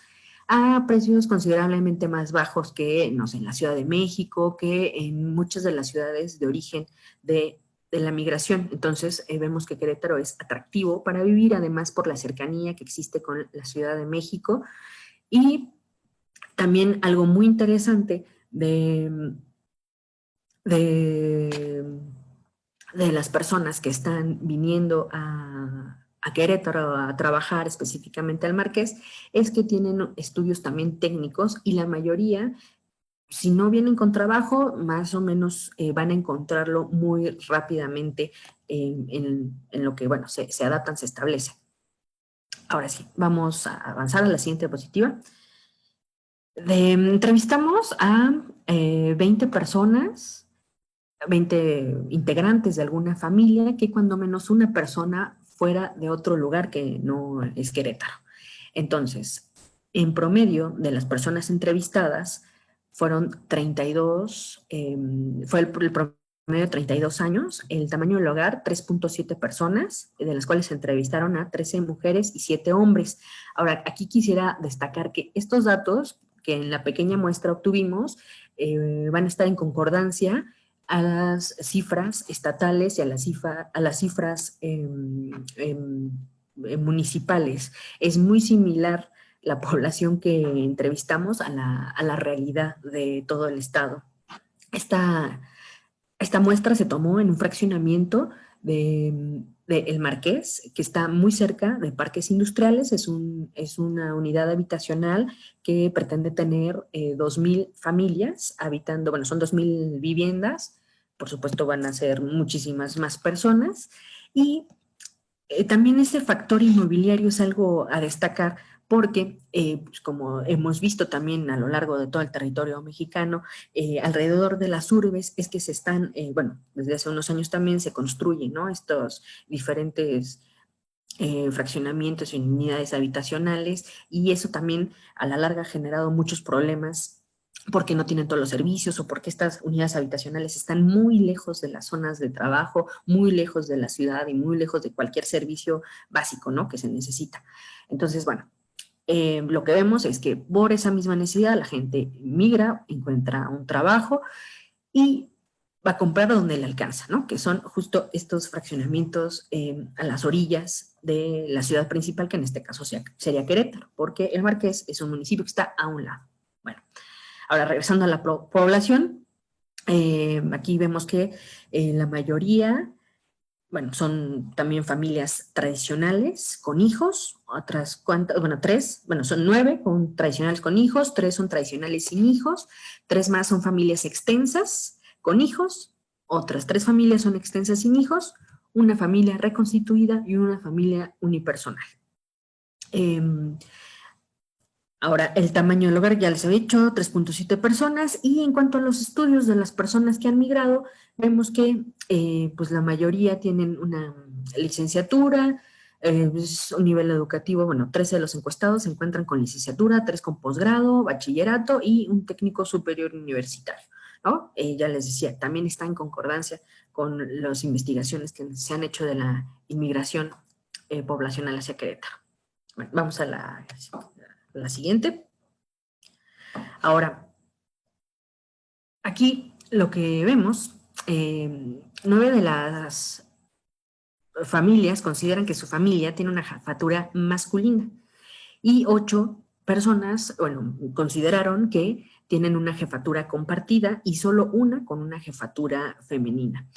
a precios considerablemente más bajos que, no sé, en la Ciudad de México, que en muchas de las ciudades de origen de la migración. Entonces, vemos que Querétaro es atractivo para vivir, además por la cercanía que existe con la Ciudad de México. Y también algo muy interesante de las personas que están viniendo a Querétaro a trabajar específicamente al Marqués, es que tienen estudios también técnicos y la mayoría, si no vienen con trabajo, más o menos van a encontrarlo muy rápidamente en lo que, bueno, se adaptan, se establecen. Ahora sí, vamos a avanzar a la siguiente diapositiva. Entrevistamos a 20 personas, 20 integrantes de alguna familia, que cuando menos una persona fuera de otro lugar que no es Querétaro. Entonces, en promedio de las personas entrevistadas fueron 32, fue el promedio de 32 años, el tamaño del hogar 3.7 personas, de las cuales se entrevistaron a 13 mujeres y 7 hombres. Ahora, aquí quisiera destacar que estos datos que en la pequeña muestra obtuvimos van a estar en concordancia a las cifras estatales y a las cifras municipales. Es muy similar la población que entrevistamos a la realidad de todo el estado. Esta muestra se tomó en un fraccionamiento de El Marqués, que está muy cerca de parques industriales. Es una unidad habitacional que pretende tener 2,000 familias habitando, bueno, son 2,000 viviendas, por supuesto van a ser muchísimas más personas, y también ese factor inmobiliario es algo a destacar porque, pues como hemos visto también a lo largo de todo el territorio mexicano, alrededor de las urbes es que se están, bueno, desde hace unos años también se construyen, ¿no?, estos diferentes fraccionamientos y unidades habitacionales, y eso también a la larga ha generado muchos problemas porque no tienen todos los servicios o porque estas unidades habitacionales están muy lejos de las zonas de trabajo, muy lejos de la ciudad y muy lejos de cualquier servicio básico, ¿no?, que se necesita. Entonces, bueno, lo que vemos es que por esa misma necesidad la gente migra, encuentra un trabajo y va a comprar donde le alcanza, ¿no?, que son justo estos fraccionamientos a las orillas de la ciudad principal, que en este caso sería Querétaro, porque El Marqués es un municipio que está a un lado. Bueno, ahora regresando a la población, aquí vemos que la mayoría, bueno, son también familias tradicionales con hijos, otras cuantas, bueno, 3, bueno, son 9 tradicionales con hijos, 3 son tradicionales sin hijos, 3 más son familias extensas con hijos, otras 3 familias son extensas sin hijos, una familia reconstituida y una familia unipersonal. Ahora, el tamaño del hogar ya les he dicho, 3.7 personas, y en cuanto a los estudios de las personas que han migrado, vemos que pues la mayoría tienen una licenciatura, un nivel educativo, bueno, 13 de los encuestados se encuentran con licenciatura, 3 con posgrado, bachillerato y un técnico superior universitario, ¿no? Ya les decía, también está en concordancia con las investigaciones que se han hecho de la inmigración poblacional hacia Querétaro. Bueno, vamos a la siguiente. Ahora, aquí lo que vemos, 9 de las familias consideran que su familia tiene una jefatura masculina y 8 personas, bueno, consideraron que tienen una jefatura compartida y solo una con una jefatura femenina.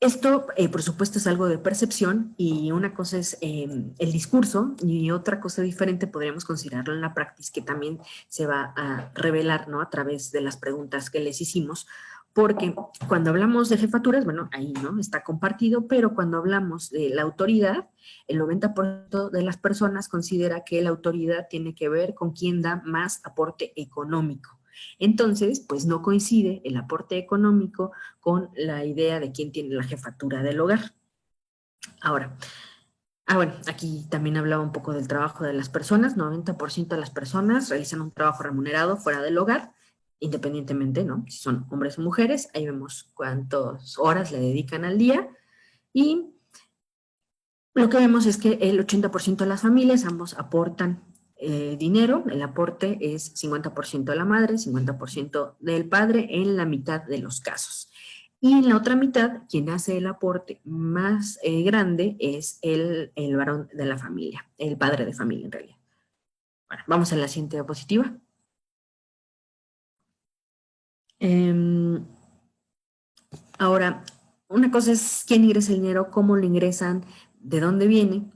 Esto, por supuesto, es algo de percepción, y una cosa es el discurso y otra cosa diferente podríamos considerarlo en la práctica, que también se va a revelar, ¿no?, a través de las preguntas que les hicimos, porque cuando hablamos de jefaturas, bueno, ahí, ¿no?, está compartido, pero cuando hablamos de la autoridad, el 90% de las personas considera que la autoridad tiene que ver con quién da más aporte económico. Entonces, pues no coincide el aporte económico con la idea de quién tiene la jefatura del hogar. Ahora, bueno, aquí también hablaba un poco del trabajo de las personas. 90% de las personas realizan un trabajo remunerado fuera del hogar independientemente, ¿no? Si son hombres o mujeres, ahí vemos cuántas horas le dedican al día, y lo que vemos es que el 80% de las familias, ambos aportan dinero. El aporte es 50% de la madre, 50% del padre en la mitad de los casos. Y en la otra mitad, quien hace el aporte más grande es el varón de la familia, el padre de familia en realidad. Bueno, vamos a la siguiente diapositiva. Ahora, una cosa es quién ingresa el dinero, cómo lo ingresan, de dónde viene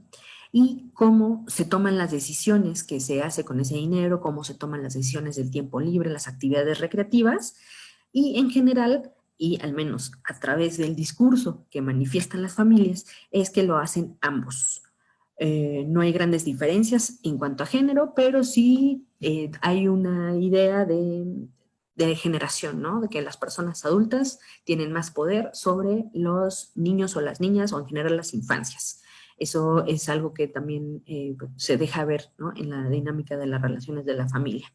y cómo se toman las decisiones que se hace con ese dinero, cómo se toman las decisiones del tiempo libre, las actividades recreativas, y en general, y al menos a través del discurso que manifiestan las familias, es que lo hacen ambos. No hay grandes diferencias en cuanto a género, pero sí hay una idea de generación, ¿no? De que las personas adultas tienen más poder sobre los niños o las niñas, o en general las infancias. Eso es algo que también se deja ver, ¿no? En la dinámica de las relaciones de la familia.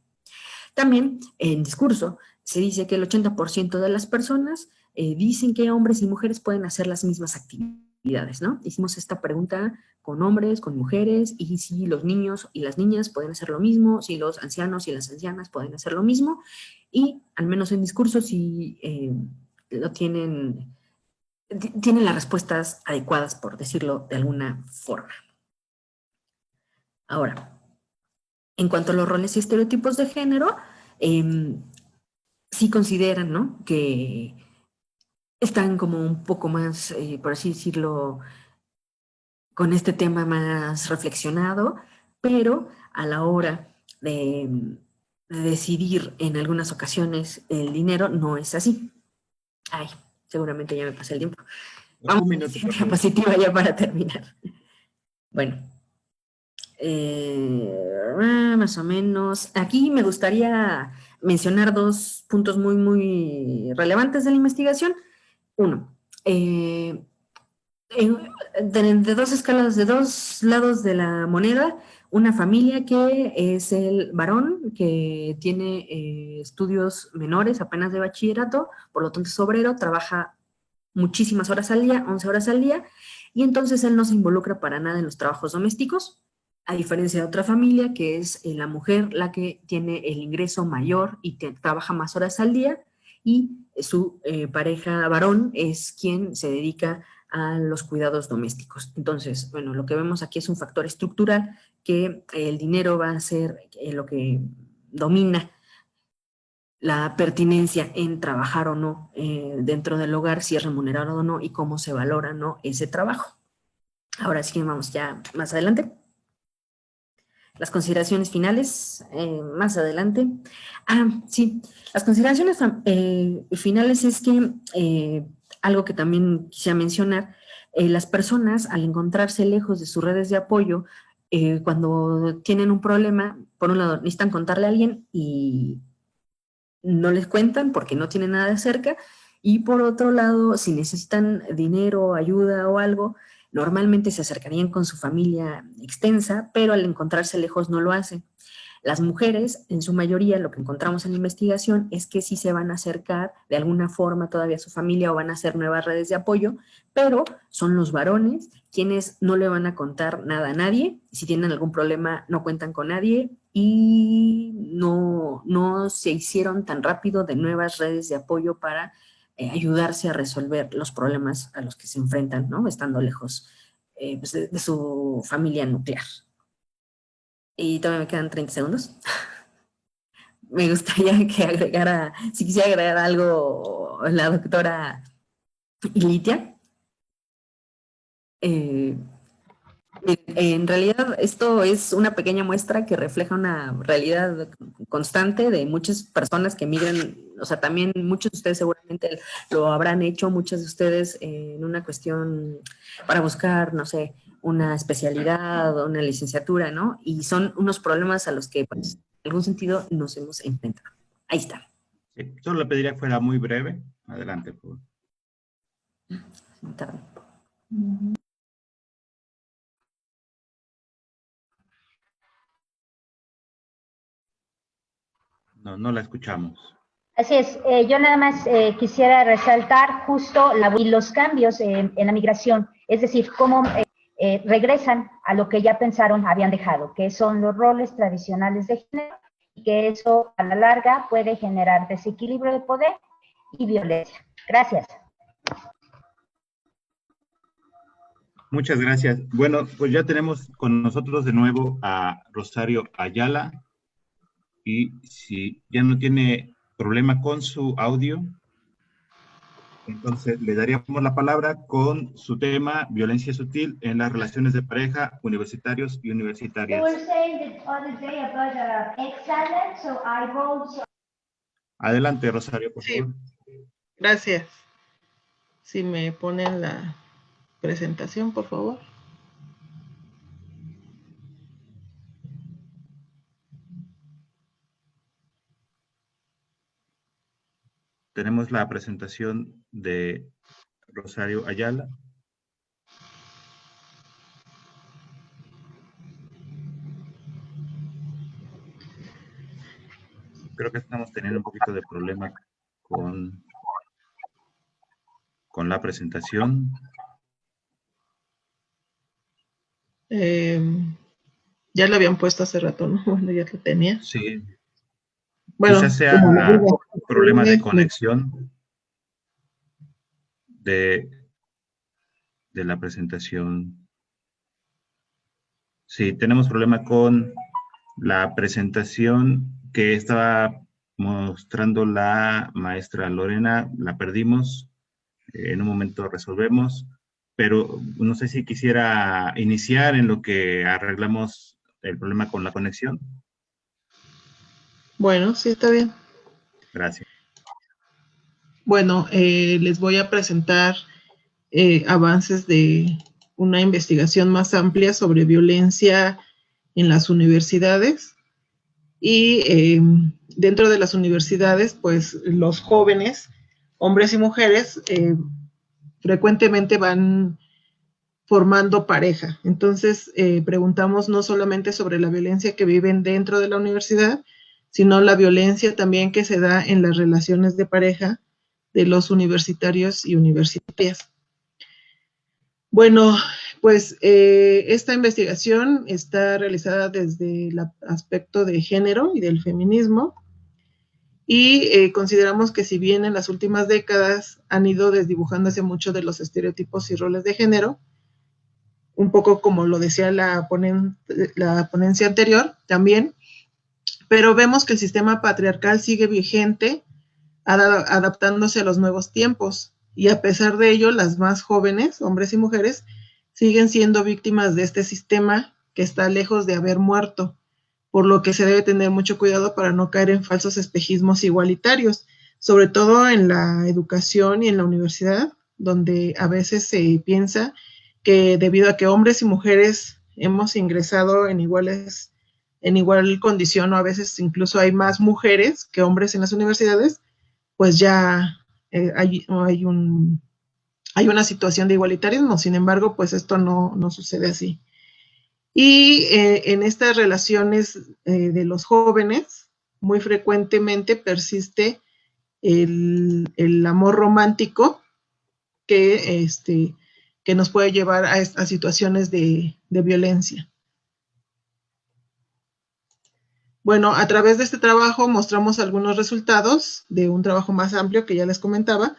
También en discurso se dice que el 80% de las personas dicen que hombres y mujeres pueden hacer las mismas actividades, ¿no? Hicimos esta pregunta con hombres, con mujeres, y si los niños y las niñas pueden hacer lo mismo, si los ancianos y las ancianas pueden hacer lo mismo, y al menos en discurso sí tienen las respuestas adecuadas, por decirlo de alguna forma. Ahora, en cuanto a los roles y estereotipos de género, sí consideran, ¿no?, que están como un poco más, por así decirlo, con este tema más reflexionado, pero a la hora de decidir en algunas ocasiones el dinero no es así. Ay, seguramente ya me pasé el tiempo. Vamos Un a la minuto, siguiente por favor. diapositiva ya para terminar. Bueno, más o menos. Aquí me gustaría mencionar dos puntos muy, muy relevantes de la investigación. Uno, de dos escalas, de dos lados de la moneda, una familia que es el varón, que tiene estudios menores, apenas de bachillerato, por lo tanto es obrero, trabaja muchísimas horas al día, 11 horas al día, y entonces él no se involucra para nada en los trabajos domésticos, a diferencia de otra familia, que es la mujer la que tiene el ingreso mayor y trabaja más horas al día, y su pareja varón es quien se dedica a los cuidados domésticos. Entonces, bueno, lo que vemos aquí es un factor estructural, que el dinero va a ser lo que domina la pertinencia en trabajar o no dentro del hogar, si es remunerado o no, y cómo se valora, ¿no?, ese trabajo. Ahora sí, vamos ya más adelante. Las consideraciones finales, más adelante. Sí, las consideraciones finales es que algo que también quisiera mencionar, las personas al encontrarse lejos de sus redes de apoyo, cuando tienen un problema, por un lado necesitan contarle a alguien y no les cuentan porque no tienen nada de cerca, y por otro lado, si necesitan dinero, ayuda o algo, normalmente se acercarían con su familia extensa, pero al encontrarse lejos no lo hacen. Las mujeres, en su mayoría, lo que encontramos en la investigación es que sí se van a acercar de alguna forma todavía a su familia o van a hacer nuevas redes de apoyo, pero son los varones quienes no le van a contar nada a nadie. Si tienen algún problema, no cuentan con nadie y no se hicieron tan rápido de nuevas redes de apoyo para ayudarse a resolver los problemas a los que se enfrentan, ¿no?, estando lejos pues de su familia nuclear. Y todavía me quedan 30 segundos. Me gustaría que agregara, si quisiera agregar algo, la doctora Ilitia. En realidad, esto es una pequeña muestra que refleja una realidad constante de muchas personas que migran. O sea, también muchos de ustedes seguramente lo habrán hecho, muchos de ustedes en una cuestión para buscar, no sé, una especialidad o una licenciatura, ¿no? Y son unos problemas a los que, pues, en algún sentido nos hemos enfrentado. Ahí está. Sí, solo le pediría que fuera muy breve. Adelante, por favor. Tarde. No, no la escuchamos. Así es, yo nada más quisiera resaltar justo los cambios en la migración, es decir, cómo regresan a lo que ya pensaron habían dejado, que son los roles tradicionales de género, y que eso a la larga puede generar desequilibrio de poder y violencia. Gracias. Muchas gracias. Bueno, pues ya tenemos con nosotros de nuevo a Rosario Ayala, y si ya no tiene problema con su audio, entonces le daríamos la palabra con su tema, violencia sutil en las relaciones de pareja, universitarios y universitarias. Adelante, Rosario, por favor. Gracias. Si me ponen la presentación, por favor. Tenemos la presentación de Rosario Ayala. Creo que estamos teniendo un poquito de problema con la presentación. Ya lo habían puesto hace rato, ¿no? Bueno, ya lo tenía. Sí. Bueno, quizás sea problema de conexión de la presentación. Sí, tenemos problema con la presentación que estaba mostrando la maestra Lorena. La perdimos. En un momento resolvemos, pero no sé si quisiera iniciar en lo que arreglamos el problema con la conexión. Bueno, sí, está bien. Gracias. Bueno, les voy a presentar avances de una investigación más amplia sobre violencia en las universidades. Y dentro de las universidades, pues los jóvenes, hombres y mujeres, frecuentemente van formando pareja. Entonces, preguntamos no solamente sobre la violencia que viven dentro de la universidad, sino la violencia también que se da en las relaciones de pareja de los universitarios y universitarias. Bueno, pues esta investigación está realizada desde el aspecto de género y del feminismo, y consideramos que si bien en las últimas décadas han ido desdibujándose mucho de los estereotipos y roles de género, un poco como lo decía la ponencia anterior también, pero vemos que el sistema patriarcal sigue vigente, adaptándose a los nuevos tiempos, y a pesar de ello, las más jóvenes, hombres y mujeres, siguen siendo víctimas de este sistema que está lejos de haber muerto, por lo que se debe tener mucho cuidado para no caer en falsos espejismos igualitarios, sobre todo en la educación y en la universidad, donde a veces se piensa que debido a que hombres y mujeres hemos ingresado en igual condición, o a veces incluso hay más mujeres que hombres en las universidades, pues ya hay una situación de igualitarismo. Sin embargo, pues esto no sucede así. Y en estas relaciones de los jóvenes, muy frecuentemente persiste el amor romántico que nos puede llevar a situaciones de violencia. Bueno, a través de este trabajo mostramos algunos resultados de un trabajo más amplio que ya les comentaba,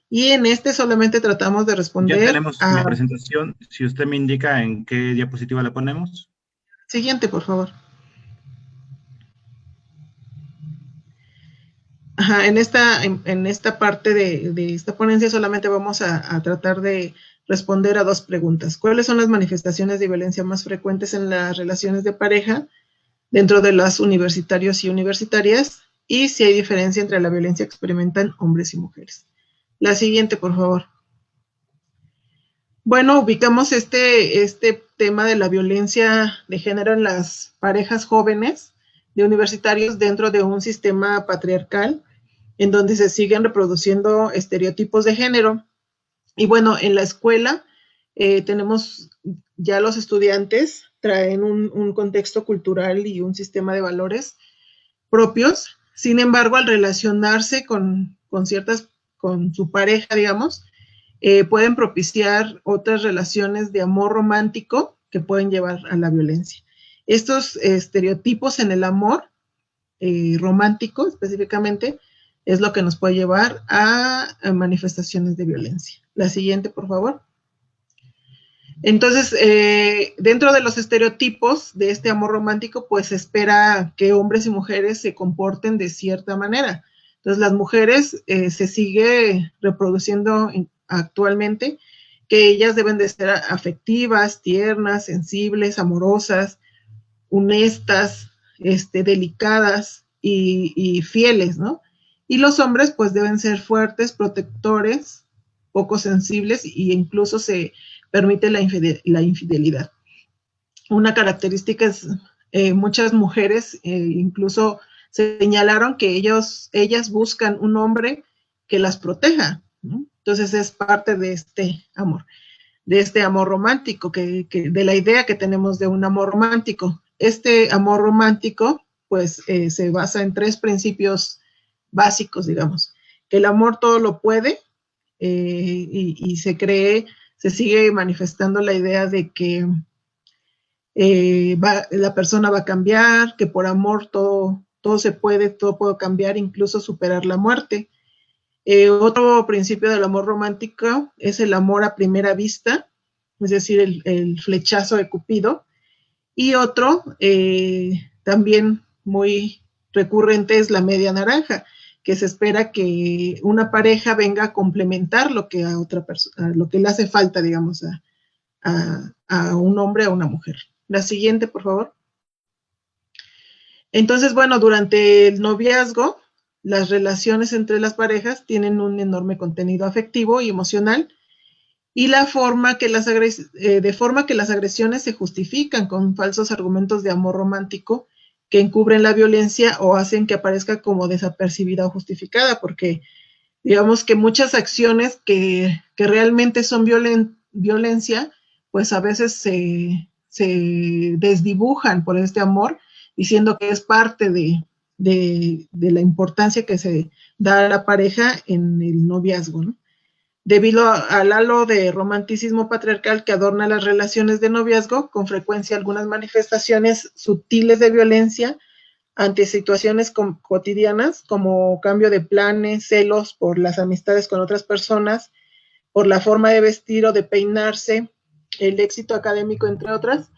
y en este solamente tratamos de responder. Ya tenemos la presentación. Si usted me indica en qué diapositiva la ponemos. Siguiente, por favor. Ajá, en esta parte de esta ponencia solamente vamos a tratar de responder a dos preguntas. ¿Cuáles son las manifestaciones de violencia más frecuentes en las relaciones de pareja dentro de las universitarios y universitarias? Y si hay diferencia entre la violencia que experimentan hombres y mujeres. La siguiente, por favor. Bueno, ubicamos este tema de la violencia de género en las parejas jóvenes de universitarios dentro de un sistema patriarcal en donde se siguen reproduciendo estereotipos de género. Y bueno, en la escuela tenemos ya los estudiantes traen un contexto cultural y un sistema de valores propios. Sin embargo, al relacionarse con su pareja, digamos, pueden propiciar otras relaciones de amor romántico que pueden llevar a la violencia. Estos estereotipos en el amor romántico, específicamente, es lo que nos puede llevar a manifestaciones de violencia. La siguiente, por favor. Entonces, dentro de los estereotipos de este amor romántico, pues se espera que hombres y mujeres se comporten de cierta manera. Entonces, las mujeres se sigue reproduciendo actualmente que ellas deben de ser afectivas, tiernas, sensibles, amorosas, honestas, delicadas y fieles, ¿no? Y los hombres, pues, deben ser fuertes, protectores, poco sensibles e incluso se permite la infidelidad. Una característica es, muchas mujeres incluso señalaron que ellas buscan un hombre que las proteja, ¿no? Entonces es parte de este amor romántico, de la idea que tenemos de un amor romántico. Este amor romántico, pues, se basa en 3 principios básicos, digamos. Que el amor todo lo puede, y se sigue manifestando la idea de que la persona va a cambiar, que por amor todo se puede, todo puede cambiar, incluso superar la muerte. Otro principio del amor romántico es el amor a primera vista, es decir, el flechazo de Cupido. Y otro, también muy recurrente, es la media naranja, que se espera que una pareja venga a complementar lo que a otra persona, lo que le hace falta, digamos, a un hombre o a una mujer. La siguiente, por favor. Entonces, bueno, durante el noviazgo, las relaciones entre las parejas tienen un enorme contenido afectivo y emocional, y de forma que las agresiones se justifican con falsos argumentos de amor romántico que encubren la violencia o hacen que aparezca como desapercibida o justificada, porque digamos que muchas acciones que realmente son violencia, pues a veces se desdibujan por este amor, diciendo que es parte de la importancia que se da a la pareja en el noviazgo, ¿no? Debido al halo de romanticismo patriarcal que adorna las relaciones de noviazgo, con frecuencia algunas manifestaciones sutiles de violencia ante situaciones cotidianas, como cambio de planes, celos por las amistades con otras personas, por la forma de vestir o de peinarse, el éxito académico, entre otras,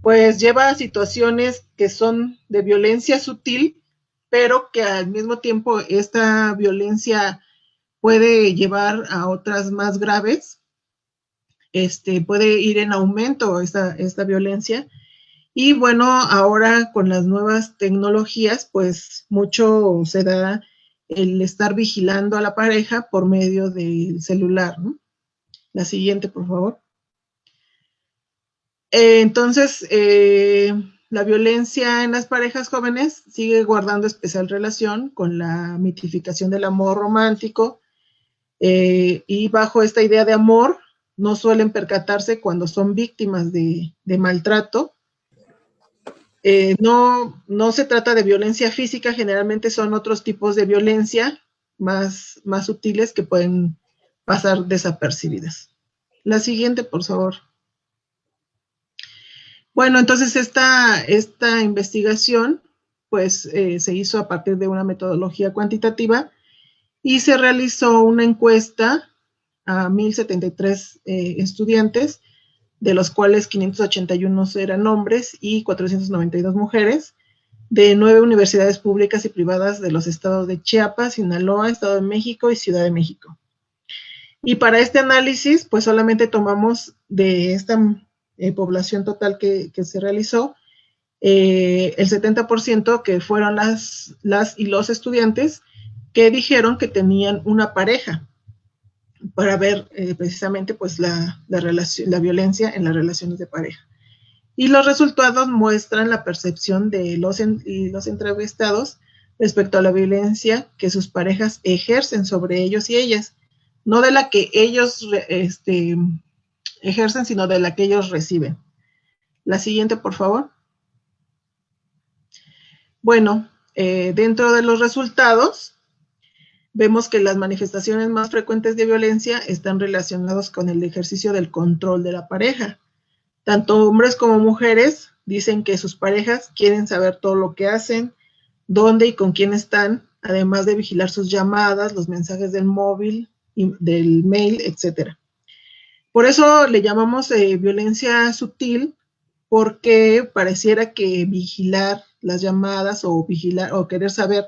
pues lleva a situaciones que son de violencia sutil, pero que al mismo tiempo esta violencia puede llevar a otras más graves, puede ir en aumento esta violencia. Y bueno, ahora con las nuevas tecnologías, pues mucho se da el estar vigilando a la pareja por medio del celular, ¿no? La siguiente, por favor. Entonces, la violencia en las parejas jóvenes sigue guardando especial relación con la mitificación del amor romántico, y bajo esta idea de amor no suelen percatarse cuando son víctimas de maltrato. No se trata de violencia física, generalmente son otros tipos de violencia más sutiles que pueden pasar desapercibidas. La siguiente, por favor. Bueno, entonces esta investigación pues se hizo a partir de una metodología cuantitativa y se realizó una encuesta a 1,073 estudiantes, de los cuales 581 eran hombres y 492 mujeres, de 9 universidades públicas y privadas de los estados de Chiapas, Sinaloa, Estado de México y Ciudad de México. Y para este análisis, pues solamente tomamos de esta población total que se realizó, el 70% que fueron las y los estudiantes que dijeron que tenían una pareja, para ver precisamente pues la violencia en las relaciones de pareja. Y los resultados muestran la percepción de los entrevistados respecto a la violencia que sus parejas ejercen sobre ellos y ellas, no de la que ellos ejercen, sino de la que ellos reciben. La siguiente, por favor. Bueno, dentro de los resultados, vemos que las manifestaciones más frecuentes de violencia están relacionadas con el ejercicio del control de la pareja. Tanto hombres como mujeres dicen que sus parejas quieren saber todo lo que hacen, dónde y con quién están, además de vigilar sus llamadas, los mensajes del móvil, del mail, etc. Por eso le llamamos violencia sutil, porque pareciera que vigilar las llamadas o querer saber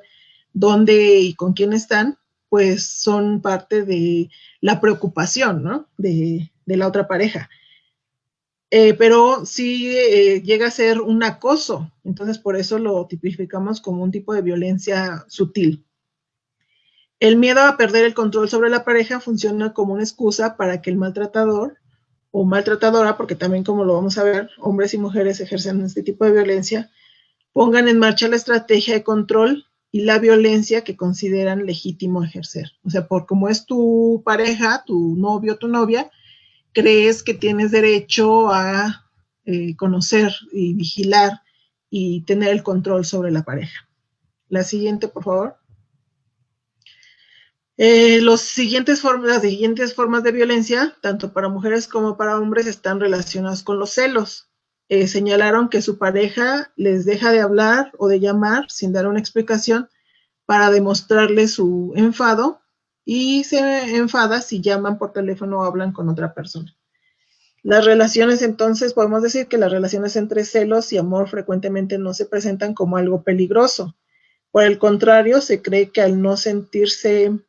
dónde y con quién están, pues son parte de la preocupación, ¿no? de la otra pareja. Pero sí llega a ser un acoso, entonces por eso lo tipificamos como un tipo de violencia sutil. El miedo a perder el control sobre la pareja funciona como una excusa para que el maltratador o maltratadora, porque también, como lo vamos a ver, hombres y mujeres ejercen este tipo de violencia, pongan en marcha la estrategia de control y la violencia que consideran legítimo ejercer. O sea, por como es tu pareja, tu novio, tu novia, crees que tienes derecho a conocer y vigilar y tener el control sobre la pareja. La siguiente, por favor. Las siguientes formas de violencia, tanto para mujeres como para hombres, están relacionadas con los celos. Señalaron que su pareja les deja de hablar o de llamar sin dar una explicación para demostrarle su enfado, y se enfada si llaman por teléfono o hablan con otra persona. Las relaciones, entonces, podemos decir que las relaciones entre celos y amor frecuentemente no se presentan como algo peligroso. Por el contrario, se cree que al no sentir celos,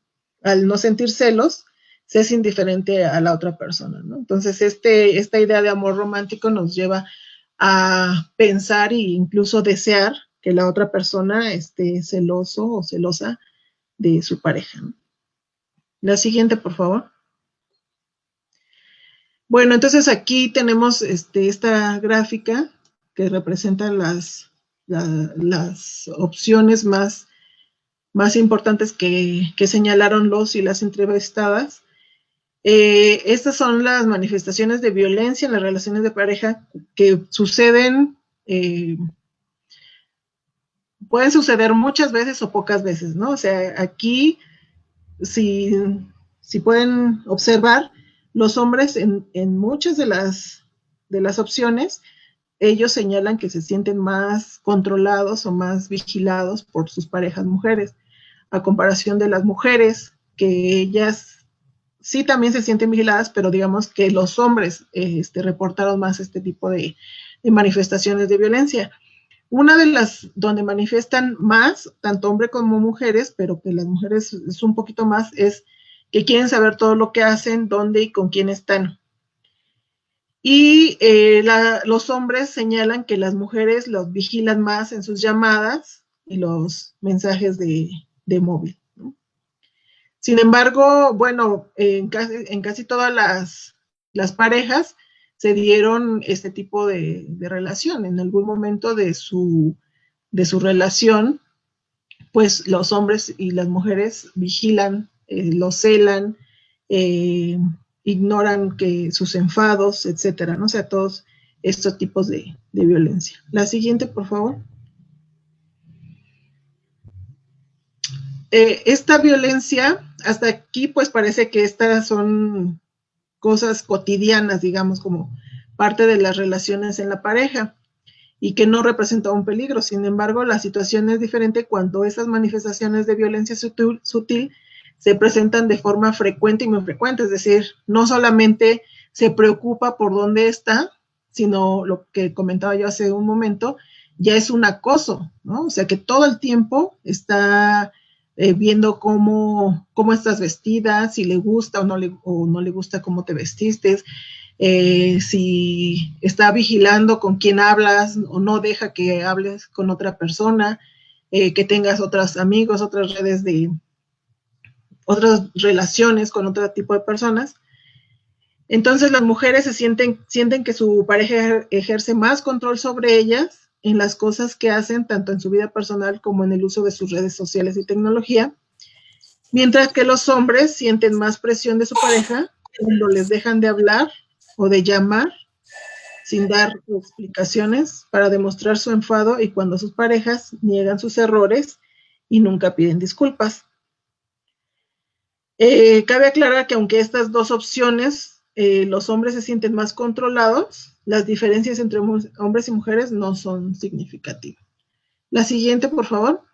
se es indiferente a la otra persona, ¿no? Entonces, esta idea de amor romántico nos lleva a pensar e incluso desear que la otra persona esté celoso o celosa de su pareja, ¿no? La siguiente, por favor. Bueno, entonces aquí tenemos esta gráfica que representa las opciones más importantes que señalaron los y las entrevistadas. Estas son las manifestaciones de violencia en las relaciones de pareja que suceden, pueden suceder muchas veces o pocas veces, ¿no? O sea, aquí, si pueden observar, los hombres en muchas de las opciones, ellos señalan que se sienten más controlados o más vigilados por sus parejas mujeres, a comparación de las mujeres, que ellas sí también se sienten vigiladas, pero digamos que los hombres reportaron más este tipo de manifestaciones de violencia. Una de las donde manifiestan más, tanto hombres como mujeres, pero que las mujeres es un poquito más, es que quieren saber todo lo que hacen, dónde y con quién están. Y los hombres señalan que las mujeres los vigilan más en sus llamadas y los mensajes de móvil, ¿no? Sin embargo, bueno, en casi todas las parejas se dieron este tipo de relación. En algún momento de su relación, pues los hombres y las mujeres vigilan, los celan, ignoran sus enfados, etcétera, ¿no? O sea, todos estos tipos de violencia. La siguiente, por favor. Esta violencia, hasta aquí, pues parece que estas son cosas cotidianas, digamos, como parte de las relaciones en la pareja y que no representa un peligro. Sin embargo, la situación es diferente cuando esas manifestaciones de violencia sutil se presentan de forma frecuente y muy frecuente, es decir, no solamente se preocupa por dónde está, sino lo que comentaba yo hace un momento, ya es un acoso, ¿no? O sea, que todo el tiempo está viendo cómo estás vestida, si le gusta o no le gusta cómo te vestiste, si está vigilando con quién hablas o no deja que hables con otra persona, que tengas otros amigos, otras redes otras relaciones con otro tipo de personas. Entonces las mujeres sienten que su pareja ejerce más control sobre ellas en las cosas que hacen, tanto en su vida personal como en el uso de sus redes sociales y tecnología, mientras que los hombres sienten más presión de su pareja cuando les dejan de hablar o de llamar sin dar explicaciones para demostrar su enfado y cuando sus parejas niegan sus errores y nunca piden disculpas. Cabe aclarar que aunque estas dos opciones, los hombres se sienten más controlados, las diferencias entre hombres y mujeres no son significativas. La siguiente, por favor.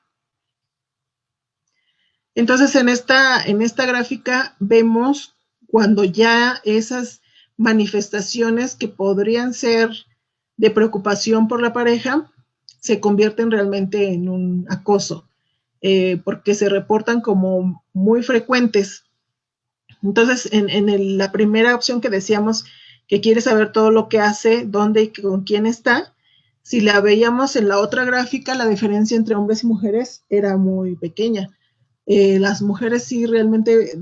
Entonces, en esta gráfica vemos cuando ya esas manifestaciones que podrían ser de preocupación por la pareja se convierten realmente en un acoso, porque se reportan como muy frecuentes. Entonces, en la primera opción que decíamos que quiere saber todo lo que hace, dónde y con quién está, si la veíamos en la otra gráfica, la diferencia entre hombres y mujeres era muy pequeña. Las mujeres sí realmente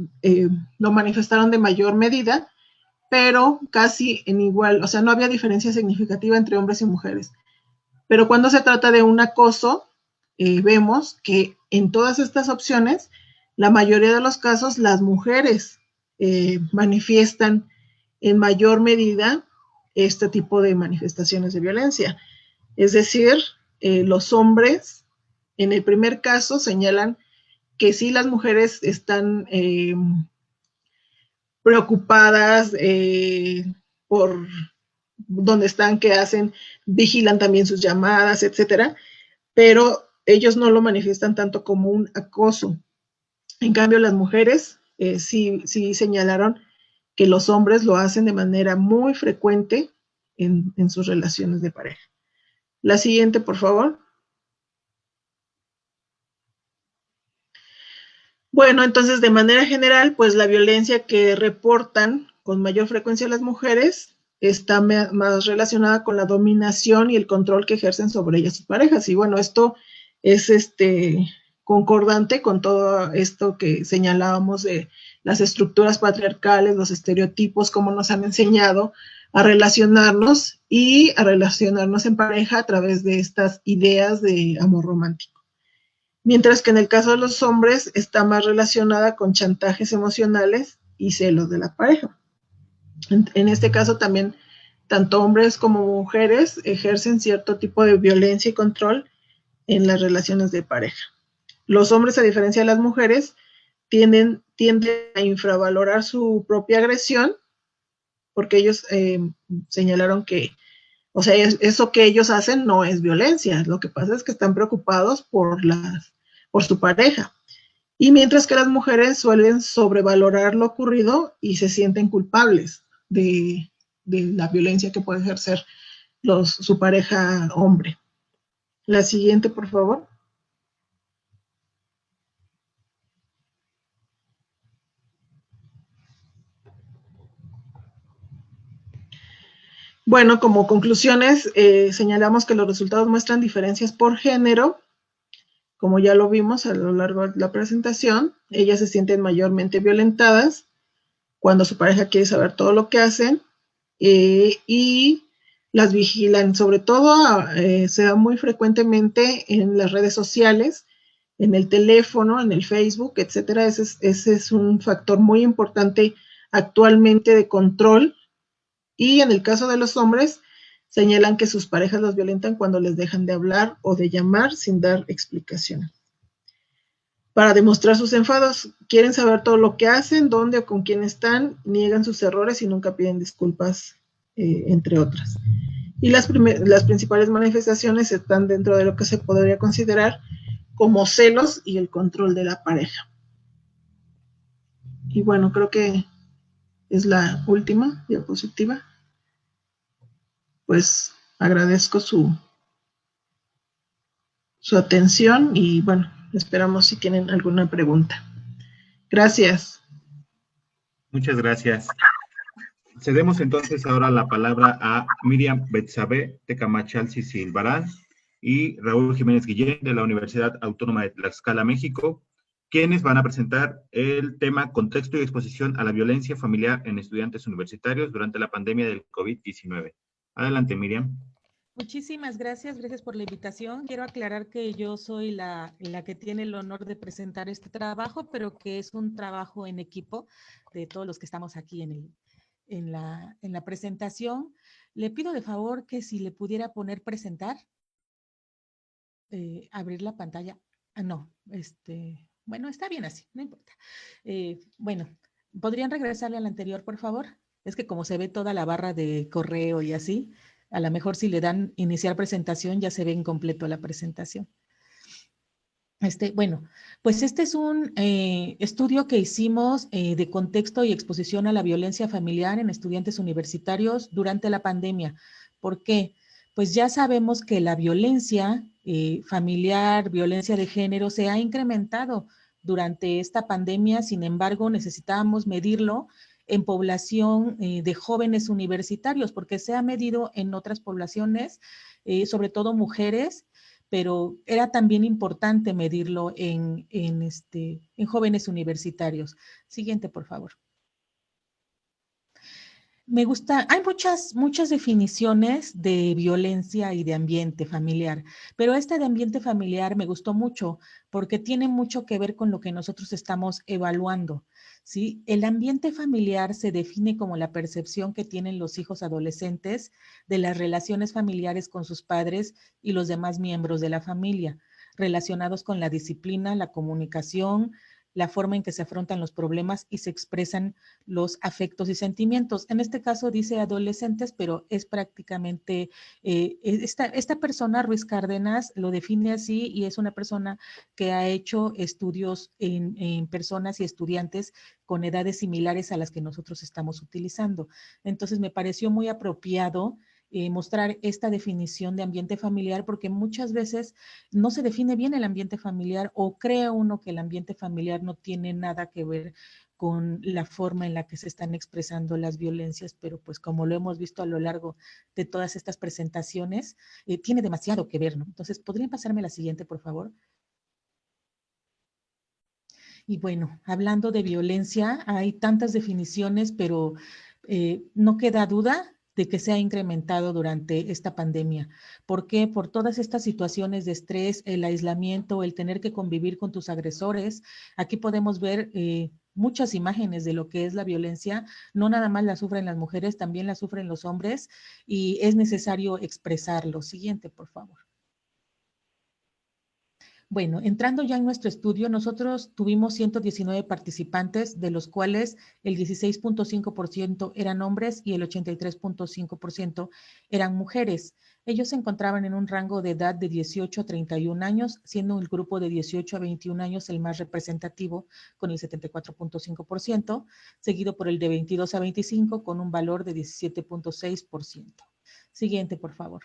lo manifestaron de mayor medida, pero casi en igual, o sea, no había diferencia significativa entre hombres y mujeres. Pero cuando se trata de un acoso, vemos que en todas estas opciones, la mayoría de los casos, las mujeres manifiestan en mayor medida este tipo de manifestaciones de violencia. Es decir, los hombres, en el primer caso, señalan que sí las mujeres están preocupadas por dónde están, qué hacen, vigilan también sus llamadas, etcétera, pero ellos no lo manifiestan tanto como un acoso. En cambio, las mujeres sí señalaron que los hombres lo hacen de manera muy frecuente en sus relaciones de pareja. La siguiente, por favor. Bueno, entonces, de manera general, pues la violencia que reportan con mayor frecuencia las mujeres está más relacionada con la dominación y el control que ejercen sobre ellas sus parejas. Y bueno, esto es concordante con todo esto que señalábamos de las estructuras patriarcales, los estereotipos, cómo nos han enseñado a relacionarnos y a relacionarnos en pareja a través de estas ideas de amor romántico. Mientras que en el caso de los hombres está más relacionada con chantajes emocionales y celos de la pareja. En este caso también, tanto hombres como mujeres ejercen cierto tipo de violencia y control en las relaciones de pareja. Los hombres, a diferencia de las mujeres, tienden a infravalorar su propia agresión, porque ellos señalaron que, o sea, eso que ellos hacen no es violencia, lo que pasa es que están preocupados por su pareja. Y mientras que las mujeres suelen sobrevalorar lo ocurrido y se sienten culpables de la violencia que puede ejercer su pareja hombre. La siguiente, por favor. Bueno, como conclusiones, señalamos que los resultados muestran diferencias por género. Como ya lo vimos a lo largo de la presentación, ellas se sienten mayormente violentadas cuando su pareja quiere saber todo lo que hacen y las vigilan. Sobre todo se da muy frecuentemente en las redes sociales, en el teléfono, en el Facebook, etcétera. Ese es un factor muy importante actualmente de control. Y en el caso de los hombres, señalan que sus parejas los violentan cuando les dejan de hablar o de llamar sin dar explicaciones. Para demostrar sus enfados, quieren saber todo lo que hacen, dónde o con quién están, niegan sus errores y nunca piden disculpas, entre otras. Y las principales manifestaciones están dentro de lo que se podría considerar como celos y el control de la pareja. Y bueno, creo que es la última diapositiva. Pues agradezco su atención y bueno, esperamos si tienen alguna pregunta. Gracias. Muchas gracias. Cedemos entonces ahora la palabra a Miriam Betsabe Tecamachal Silvarán y Raúl Jiménez Guillén de la Universidad Autónoma de Tlaxcala, México, quienes van a presentar el tema Contexto y exposición a la violencia familiar en estudiantes universitarios durante la pandemia del COVID-19. Adelante, Miriam. Muchísimas gracias por la invitación. Quiero aclarar que yo soy la que tiene el honor de presentar este trabajo, pero que es un trabajo en equipo de todos los que estamos aquí en en la presentación. Le pido de favor que si le pudiera poner presentar, abrir la pantalla. Ah, no, bueno, está bien así, no importa. Bueno, ¿podrían regresarle al anterior, por favor? Es que como se ve toda la barra de correo y así, a lo mejor si le dan iniciar presentación ya se ve incompleto la presentación. Bueno, pues este es un estudio que hicimos de contexto y exposición a la violencia familiar en estudiantes universitarios durante la pandemia. ¿Por qué? Pues ya sabemos que la violencia familiar, violencia de género se ha incrementado durante esta pandemia. Sin embargo, necesitábamos medirlo en población de jóvenes universitarios, porque se ha medido en otras poblaciones, sobre todo mujeres, pero era también importante medirlo en jóvenes universitarios. Siguiente, por favor. Me gusta, hay muchas definiciones de violencia y de ambiente familiar, pero esta de ambiente familiar me gustó mucho porque tiene mucho que ver con lo que nosotros estamos evaluando, ¿sí? El ambiente familiar se define como la percepción que tienen los hijos adolescentes de las relaciones familiares con sus padres y los demás miembros de la familia, relacionados con la disciplina, la comunicación, la forma en que se afrontan los problemas y se expresan los afectos y sentimientos. En este caso dice adolescentes, pero es prácticamente, esta persona, Ruiz Cárdenas, lo define así y es una persona que ha hecho estudios en personas y estudiantes con edades similares a las que nosotros estamos utilizando. Entonces me pareció muy apropiado mostrar esta definición de ambiente familiar, porque muchas veces no se define bien el ambiente familiar o cree uno que el ambiente familiar no tiene nada que ver con la forma en la que se están expresando las violencias, pero pues como lo hemos visto a lo largo de todas estas presentaciones, tiene demasiado que ver, ¿no? Entonces, ¿podrían pasarme la siguiente, por favor? Y bueno, hablando de violencia, hay tantas definiciones, pero no queda duda de que se ha incrementado durante esta pandemia. ¿Por qué? Por todas estas situaciones de estrés, el aislamiento, el tener que convivir con tus agresores. Aquí podemos ver muchas imágenes de lo que es la violencia. No nada más la sufren las mujeres, también la sufren los hombres y es necesario expresarlo. Siguiente, por favor. Bueno, entrando ya en nuestro estudio, nosotros tuvimos 119 participantes, de los cuales el 16.5% eran hombres y el 83.5% eran mujeres. Ellos se encontraban en un rango de edad de 18 a 31 años, siendo el grupo de 18 a 21 años el más representativo, con el 74.5%, seguido por el de 22 a 25, con un valor de 17.6%. Siguiente, por favor.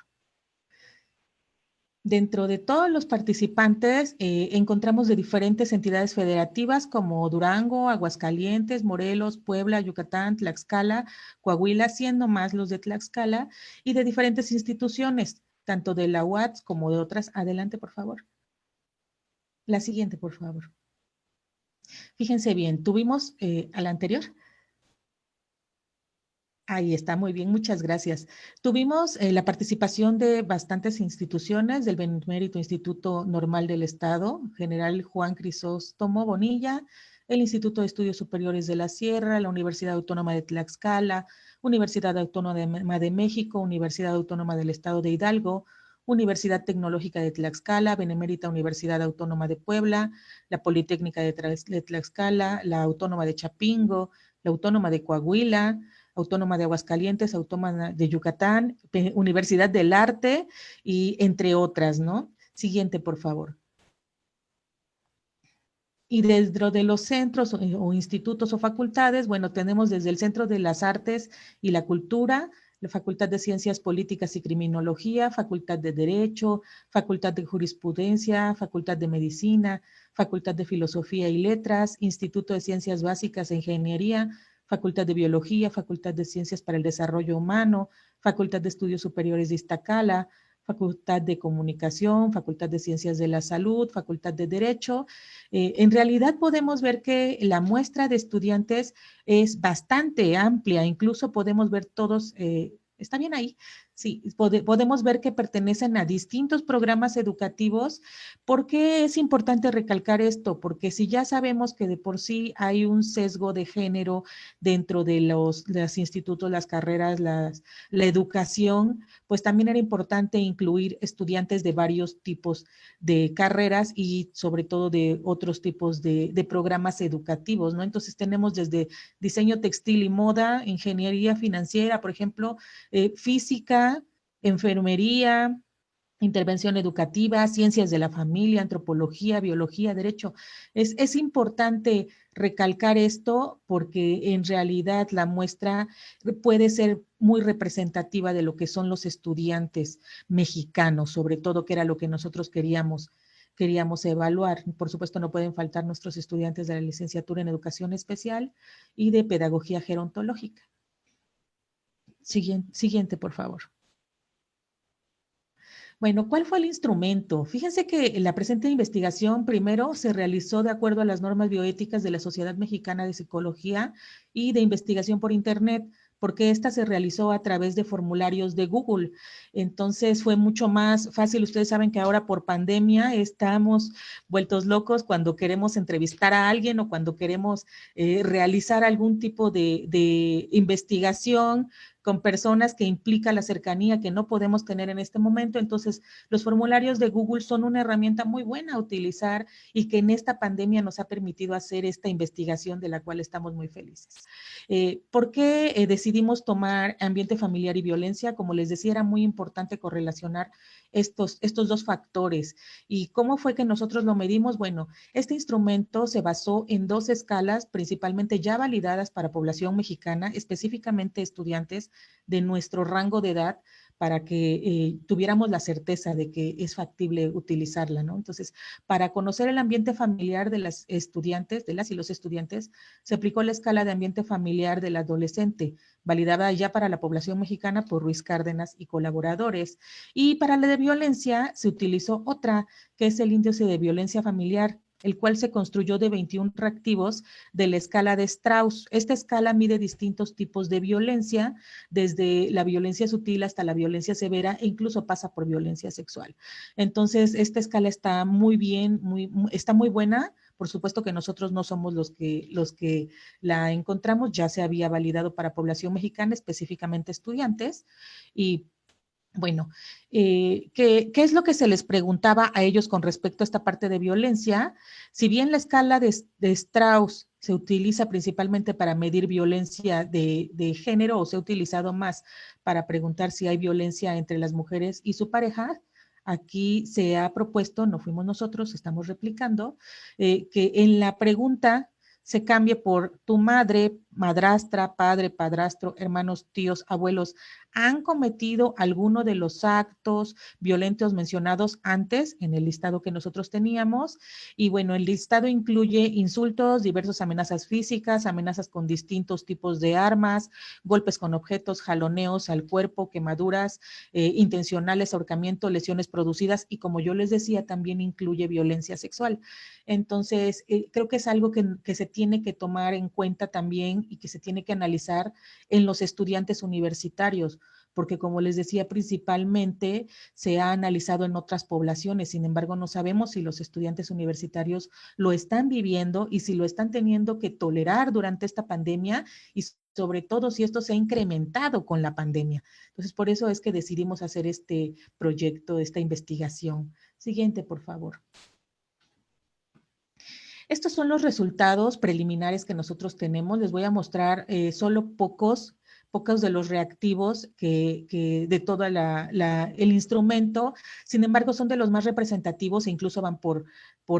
Dentro de todos los participantes encontramos de diferentes entidades federativas como Durango, Aguascalientes, Morelos, Puebla, Yucatán, Tlaxcala, Coahuila, siendo más los de Tlaxcala, y de diferentes instituciones, tanto de la UATS como de otras. Adelante, por favor. La siguiente, por favor. Fíjense bien, tuvimos a la anterior. Ahí está, muy bien, muchas gracias. Tuvimos la participación de bastantes instituciones, del Benemérito Instituto Normal del Estado, General Juan Crisóstomo Bonilla, el Instituto de Estudios Superiores de la Sierra, la Universidad Autónoma de Tlaxcala, Universidad Autónoma de México, Universidad Autónoma del Estado de Hidalgo, Universidad Tecnológica de Tlaxcala, Benemérita Universidad Autónoma de Puebla, la Politécnica de Tlaxcala, la Autónoma de Chapingo, la Autónoma de Coahuila, Autónoma de Aguascalientes, Autónoma de Yucatán, Universidad del Arte y entre otras, ¿no? Siguiente, por favor. Y dentro de los centros o institutos o facultades, bueno, tenemos desde el Centro de las Artes y la Cultura, la Facultad de Ciencias Políticas y Criminología, Facultad de Derecho, Facultad de Jurisprudencia, Facultad de Medicina, Facultad de Filosofía y Letras, Instituto de Ciencias Básicas e Ingeniería, Facultad de Biología, Facultad de Ciencias para el Desarrollo Humano, Facultad de Estudios Superiores de Iztacala, Facultad de Comunicación, Facultad de Ciencias de la Salud, Facultad de Derecho. En realidad podemos ver que la muestra de estudiantes es bastante amplia, incluso podemos ver todos, está bien ahí, Sí, podemos ver que pertenecen a distintos programas educativos. ¿Por qué es importante recalcar esto? Porque si ya sabemos que de por sí hay un sesgo de género dentro de los institutos, las carreras, la educación, pues también era importante incluir estudiantes de varios tipos de carreras y sobre todo de otros tipos de programas educativos, ¿no? Entonces tenemos desde diseño textil y moda, ingeniería financiera, por ejemplo, física, enfermería, intervención educativa, ciencias de la familia, antropología, biología, derecho. Es importante recalcar esto porque en realidad la muestra puede ser muy representativa de lo que son los estudiantes mexicanos, sobre todo que era lo que nosotros queríamos evaluar. Por supuesto, no pueden faltar nuestros estudiantes de la licenciatura en educación especial y de pedagogía gerontológica. Siguiente, por favor. Bueno, ¿cuál fue el instrumento? Fíjense que la presente investigación primero se realizó de acuerdo a las normas bioéticas de la Sociedad Mexicana de Psicología y de Investigación por Internet, porque esta se realizó a través de formularios de Google. Entonces fue mucho más fácil. Ustedes saben que ahora por pandemia estamos vueltos locos cuando queremos entrevistar a alguien o cuando queremos realizar algún tipo de investigación con personas que implica la cercanía que no podemos tener en este momento. Entonces, los formularios de Google son una herramienta muy buena a utilizar y que en esta pandemia nos ha permitido hacer esta investigación de la cual estamos muy felices. ¿Por qué decidimos tomar ambiente familiar y violencia? Como les decía, era muy importante correlacionar estos dos factores. ¿Y cómo fue que nosotros lo medimos? Bueno, este instrumento se basó en 2 escalas, principalmente ya validadas para población mexicana, específicamente estudiantes de nuestro rango de edad, para que tuviéramos la certeza de que es factible utilizarla, ¿no? Entonces, para conocer el ambiente familiar de las estudiantes, de las y los estudiantes, se aplicó la escala de ambiente familiar del adolescente, validada ya para la población mexicana por Ruiz Cárdenas y colaboradores. Y para la de violencia se utilizó otra, que es el índice de violencia familiar, el cual se construyó de 21 reactivos de la escala de Strauss. Esta escala mide distintos tipos de violencia, desde la violencia sutil hasta la violencia severa e incluso pasa por violencia sexual. Entonces, esta escala está muy bien, está muy buena. Por supuesto que nosotros no somos los que la encontramos, ya se había validado para población mexicana, específicamente estudiantes, y bueno, ¿qué es lo que se les preguntaba a ellos con respecto a esta parte de violencia? Si bien la escala de Strauss se utiliza principalmente para medir violencia de género o se ha utilizado más para preguntar si hay violencia entre las mujeres y su pareja, aquí se ha propuesto, no fuimos nosotros, estamos replicando, que en la pregunta se cambie por tu madre, madrastra, padre, padrastro, hermanos, tíos, abuelos, ¿han cometido alguno de los actos violentos mencionados antes en el listado que nosotros teníamos? Y bueno, el listado incluye insultos, diversas amenazas físicas, amenazas con distintos tipos de armas, golpes con objetos, jaloneos al cuerpo, quemaduras intencionales, ahorcamiento, lesiones producidas y como yo les decía, también incluye violencia sexual. Entonces, creo que es algo que se tiene que tomar en cuenta también y que se tiene que analizar en los estudiantes universitarios, porque como les decía, principalmente se ha analizado en otras poblaciones, sin embargo, no sabemos si los estudiantes universitarios lo están viviendo y si lo están teniendo que tolerar durante esta pandemia y sobre todo si esto se ha incrementado con la pandemia. Entonces, por eso es que decidimos hacer este proyecto, esta investigación. Siguiente, por favor. Estos son los resultados preliminares que nosotros tenemos. Les voy a mostrar solo pocos de los reactivos de todo el instrumento. Sin embargo, son de los más representativos e incluso van por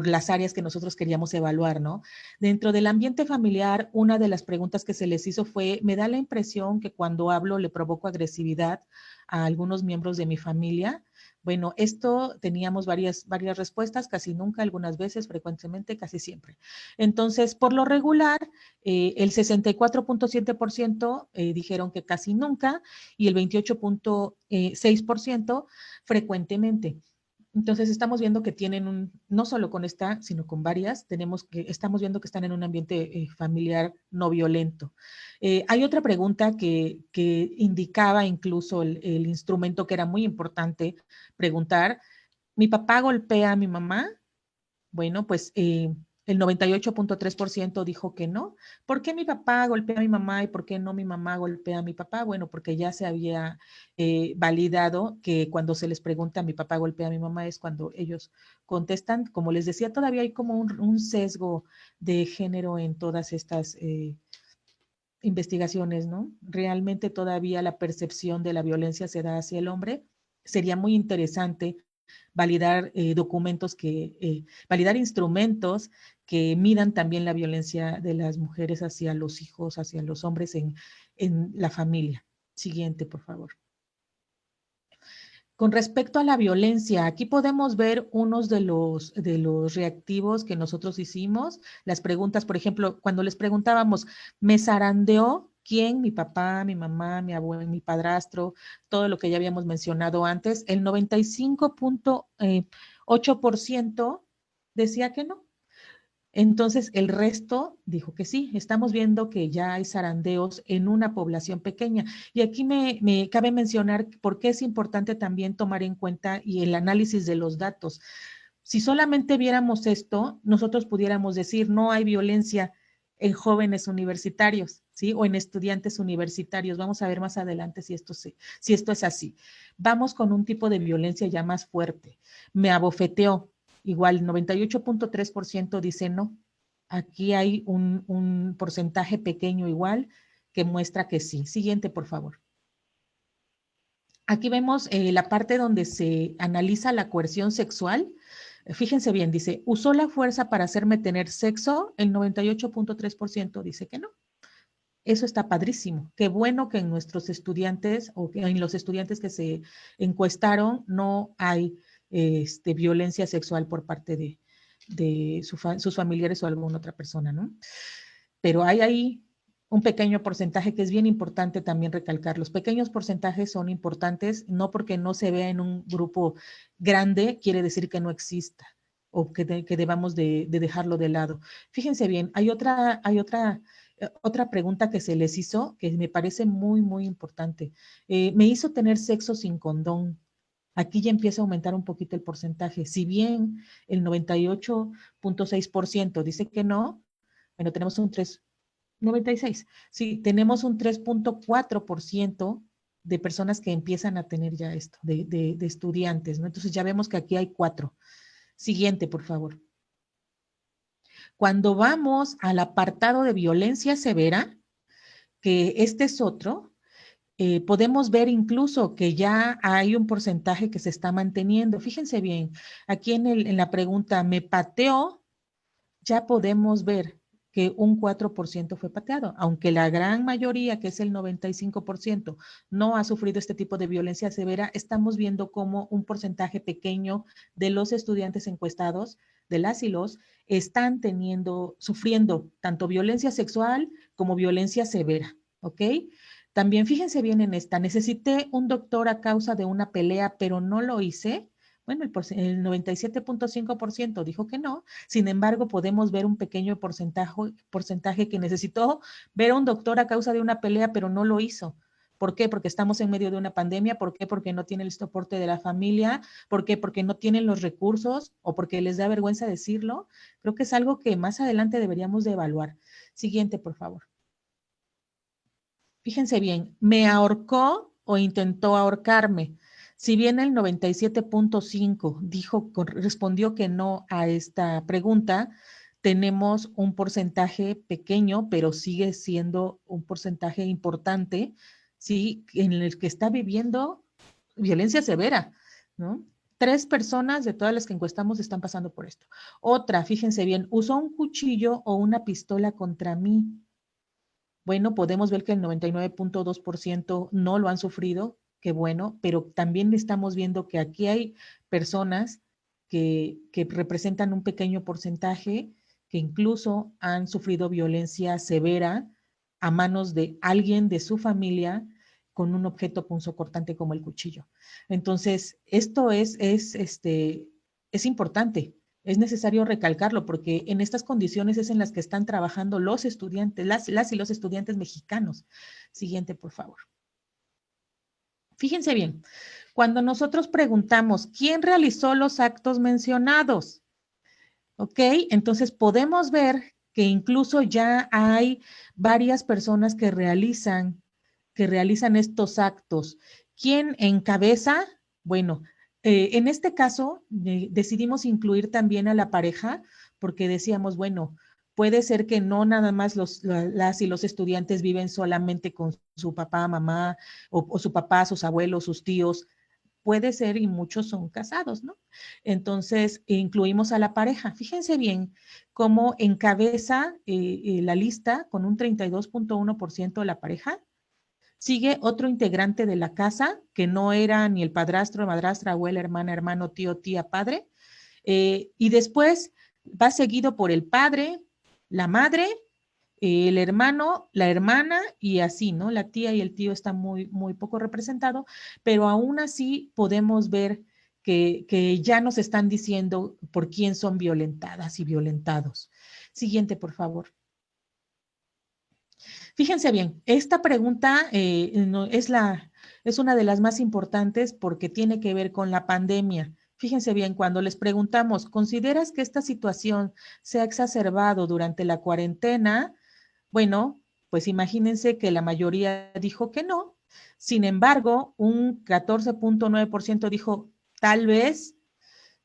las áreas que nosotros queríamos evaluar, ¿no? Dentro del ambiente familiar, una de las preguntas que se les hizo fue, me da la impresión que cuando hablo le provoco agresividad a algunos miembros de mi familia. Bueno, esto teníamos varias respuestas, casi nunca, algunas veces, frecuentemente, casi siempre. Entonces, por lo regular, el 64.7% dijeron que casi nunca y el 28.6% frecuentemente. Entonces, estamos viendo que tienen no solo con esta, sino con varias, estamos viendo que están en un ambiente familiar no violento. Hay otra pregunta que indicaba incluso el instrumento que era muy importante preguntar. ¿Mi papá golpea a mi mamá? Bueno, pues el 98.3% dijo que no. ¿Por qué mi papá golpea a mi mamá y por qué no mi mamá golpea a mi papá? Bueno, porque ya se había validado que cuando se les pregunta mi papá golpea a mi mamá es cuando ellos contestan. Como les decía, todavía hay como un sesgo de género en todas estas investigaciones, ¿no? Realmente todavía la percepción de la violencia se da hacia el hombre. Sería muy interesante validar documentos validar instrumentos que midan también la violencia de las mujeres hacia los hijos, hacia los hombres en la familia. Siguiente, por favor. Con respecto a la violencia, aquí podemos ver unos de los reactivos que nosotros hicimos. Las preguntas, por ejemplo, cuando les preguntábamos, ¿me zarandeó? ¿Quién? Mi papá, mi mamá, mi abuelo, mi padrastro, todo lo que ya habíamos mencionado antes. El 95.8% decía que no. Entonces, el resto dijo que sí. Estamos viendo que ya hay zarandeos en una población pequeña. Y aquí me cabe mencionar por qué es importante también tomar en cuenta y el análisis de los datos. Si solamente viéramos esto, nosotros pudiéramos decir no hay violencia en jóvenes universitarios, ¿sí? O en estudiantes universitarios. Vamos a ver más adelante si esto es así. Vamos con un tipo de violencia ya más fuerte. Me abofeteó. Igual, 98.3% dice no. Aquí hay un porcentaje pequeño igual que muestra que sí. Siguiente, por favor. Aquí vemos la parte donde se analiza la coerción sexual. Fíjense bien, dice, ¿usó la fuerza para hacerme tener sexo? El 98.3% dice que no. Eso está padrísimo. Qué bueno que en nuestros estudiantes o en los estudiantes que se encuestaron no hay violencia sexual por parte de sus familiares o alguna otra persona, ¿no? Pero hay ahí un pequeño porcentaje que es bien importante también recalcar. Los pequeños porcentajes son importantes, no porque no se vea en un grupo grande, quiere decir que no exista o que debamos de dejarlo de lado. Fíjense bien, hay otra pregunta que se les hizo que me parece muy, muy importante. Me hizo tener sexo sin condón. Aquí ya empieza a aumentar un poquito el porcentaje. Si bien el 98.6% dice que no, bueno, tenemos un 96. Sí, tenemos un 3.4% de personas que empiezan a tener ya esto, de estudiantes, ¿no? Entonces ya vemos que aquí hay 4. Siguiente, por favor. Cuando vamos al apartado de violencia severa, que este es otro, podemos ver incluso que ya hay un porcentaje que se está manteniendo. Fíjense bien, aquí en la pregunta, ¿me pateó? Ya podemos ver que un 4% fue pateado, aunque la gran mayoría, que es el 95%, no ha sufrido este tipo de violencia severa, estamos viendo como un porcentaje pequeño de los estudiantes encuestados, de las y los, están sufriendo tanto violencia sexual como violencia severa, ¿ok? También fíjense bien en esta, necesité un doctor a causa de una pelea, pero no lo hice. Bueno, el 97.5% dijo que no. Sin embargo, podemos ver un pequeño porcentaje que necesitó ver a un doctor a causa de una pelea, pero no lo hizo. ¿Por qué? Porque estamos en medio de una pandemia. ¿Por qué? Porque no tiene el soporte de la familia. ¿Por qué? Porque no tienen los recursos o porque les da vergüenza decirlo. Creo que es algo que más adelante deberíamos de evaluar. Siguiente, por favor. Fíjense bien, ¿me ahorcó o intentó ahorcarme? Si bien el 97.5 respondió que no a esta pregunta, tenemos un porcentaje pequeño, pero sigue siendo un porcentaje importante, ¿sí? En el que está viviendo violencia severa, ¿no? 3 personas de todas las que encuestamos están pasando por esto. Otra, fíjense bien, ¿usó un cuchillo o una pistola contra mí? Bueno, podemos ver que el 99.2% no lo han sufrido, qué bueno, pero también estamos viendo que aquí hay personas que representan un pequeño porcentaje que incluso han sufrido violencia severa a manos de alguien de su familia con un objeto punzocortante como el cuchillo. Entonces, esto es importante Es necesario recalcarlo porque en estas condiciones es en las que están trabajando los estudiantes, las y los estudiantes mexicanos. Siguiente, por favor. Fíjense bien, cuando nosotros preguntamos, ¿quién realizó los actos mencionados? ¿Ok? Entonces podemos ver que incluso ya hay varias personas que realizan estos actos. ¿Quién encabeza? Bueno, en este caso decidimos incluir también a la pareja porque decíamos, bueno, puede ser que no nada más las y los estudiantes viven solamente con su papá, mamá, o su papá, sus abuelos, sus tíos. Puede ser y muchos son casados, ¿no? Entonces, incluimos a la pareja. Fíjense bien cómo encabeza la lista con un 32.1% de la pareja. Sigue otro integrante de la casa, que no era ni el padrastro, madrastra, abuela, hermana, hermano, tío, tía, padre. Y después va seguido por el padre, la madre, el hermano, la hermana y así, ¿no? La tía y el tío están muy, muy poco representados, pero aún así podemos ver que ya nos están diciendo por quién son violentadas y violentados. Siguiente, por favor. Fíjense bien, esta pregunta es una de las más importantes porque tiene que ver con la pandemia. Fíjense bien, cuando les preguntamos, ¿consideras que esta situación se ha exacerbado durante la cuarentena? Bueno, pues imagínense que la mayoría dijo que no. Sin embargo, un 14.9% dijo tal vez,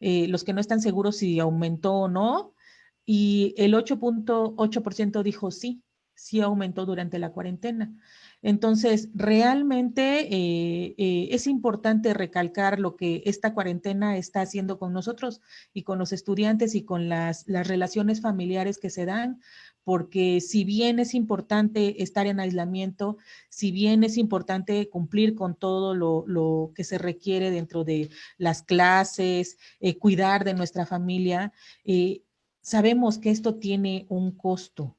los que no están seguros si aumentó o no, y el 8.8% dijo sí, sí aumentó durante la cuarentena. Entonces, realmente es importante recalcar lo que esta cuarentena está haciendo con nosotros y con los estudiantes y con las relaciones familiares que se dan, porque si bien es importante estar en aislamiento, si bien es importante cumplir con todo lo que se requiere dentro de las clases, cuidar de nuestra familia, sabemos que esto tiene un costo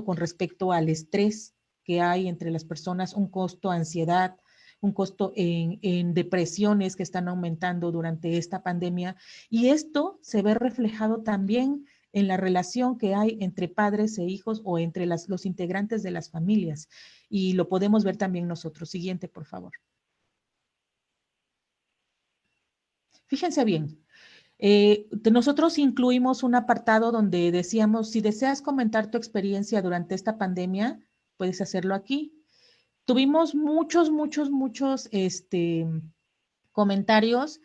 con respecto al estrés que hay entre las personas, un costo a ansiedad, un costo en depresiones que están aumentando durante esta pandemia. Y esto se ve reflejado también en la relación que hay entre padres e hijos o entre los integrantes de las familias. Y lo podemos ver también nosotros. Siguiente, por favor. Fíjense bien, nosotros incluimos un apartado donde decíamos, si deseas comentar tu experiencia durante esta pandemia, puedes hacerlo aquí. Tuvimos muchos comentarios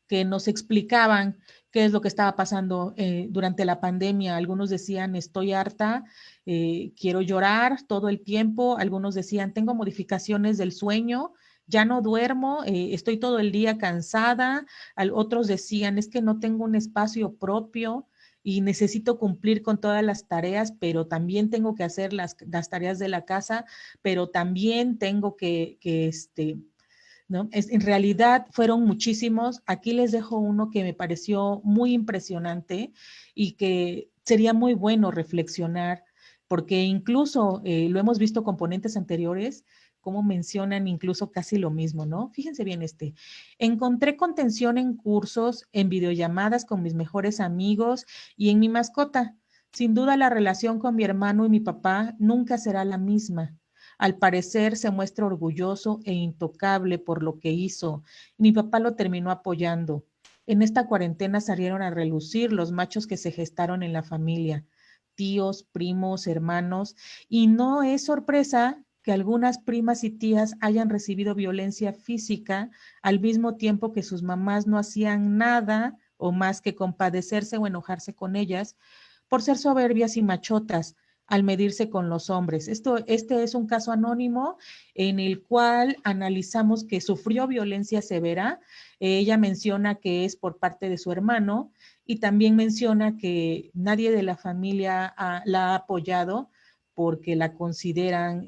que nos explicaban qué es lo que estaba pasando durante la pandemia. Algunos decían, estoy harta, quiero llorar todo el tiempo. Algunos decían, tengo modificaciones del sueño, ya no duermo, estoy todo el día cansada. Otros decían, es que no tengo un espacio propio y necesito cumplir con todas las tareas, pero también tengo que hacer las tareas de la casa, pero también tengo ¿no? En realidad fueron muchísimos. Aquí les dejo uno que me pareció muy impresionante y que sería muy bueno reflexionar, porque incluso lo hemos visto con ponentes anteriores, como mencionan incluso casi lo mismo, ¿no? Fíjense bien encontré contención en cursos, en videollamadas con mis mejores amigos y en mi mascota. Sin duda la relación con mi hermano y mi papá nunca será la misma. Al parecer se muestra orgulloso e intocable por lo que hizo. Mi papá lo terminó apoyando. En esta cuarentena salieron a relucir los machos que se gestaron en la familia, tíos, primos, hermanos, y no es sorpresa que algunas primas y tías hayan recibido violencia física al mismo tiempo que sus mamás no hacían nada o más que compadecerse o enojarse con ellas por ser soberbias y machotas al medirse con los hombres. Este es un caso anónimo en el cual analizamos que sufrió violencia severa. Ella menciona que es por parte de su hermano y también menciona que nadie de la familia la ha apoyado porque la consideran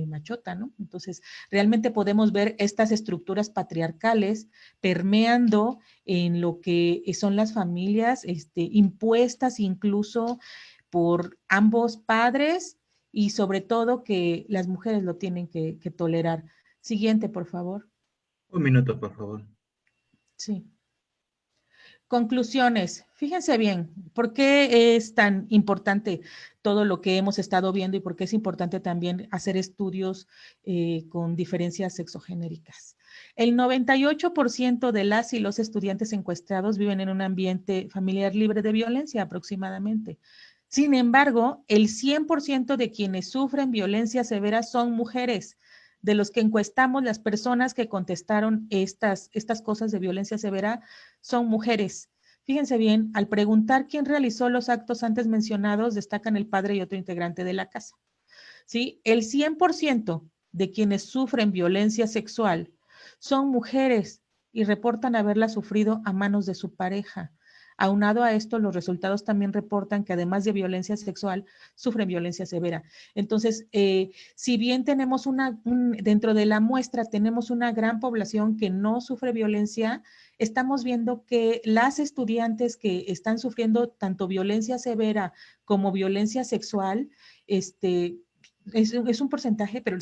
machota, ¿no? Entonces, realmente podemos ver estas estructuras patriarcales permeando en lo que son las familias, impuestas incluso por ambos padres y sobre todo que las mujeres lo tienen que tolerar. Siguiente, por favor. Un minuto, por favor. Sí. Conclusiones. Fíjense bien, ¿por qué es tan importante todo lo que hemos estado viendo y por qué es importante también hacer estudios con diferencias sexogenéricas? El 98% de las y los estudiantes encuestados viven en un ambiente familiar libre de violencia aproximadamente. Sin embargo, el 100% de quienes sufren violencia severa son mujeres. De los que encuestamos, las personas que contestaron estas cosas de violencia severa son mujeres. Fíjense bien, al preguntar quién realizó los actos antes mencionados, destacan el padre y otro integrante de la casa. ¿Sí? El 100% de quienes sufren violencia sexual son mujeres y reportan haberla sufrido a manos de su pareja. Aunado a esto, los resultados también reportan que además de violencia sexual, sufren violencia severa. Entonces, si bien tenemos dentro de la muestra tenemos una gran población que no sufre violencia, estamos viendo que las estudiantes que están sufriendo tanto violencia severa como violencia sexual, es un porcentaje, pero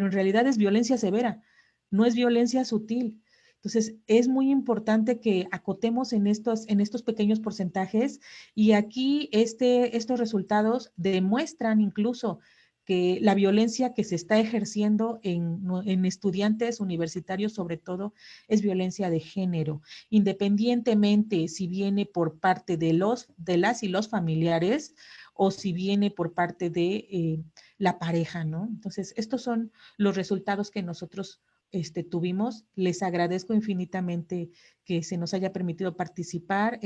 en realidad es violencia severa, no es violencia sutil. Entonces, es muy importante que acotemos en estos pequeños porcentajes y aquí estos resultados demuestran incluso que la violencia que se está ejerciendo en estudiantes universitarios, sobre todo, es violencia de género, independientemente si viene por parte de las y los familiares o si viene por parte de la pareja, ¿no? Entonces, estos son los resultados que nosotros tuvimos. Les agradezco infinitamente que se nos haya permitido participar.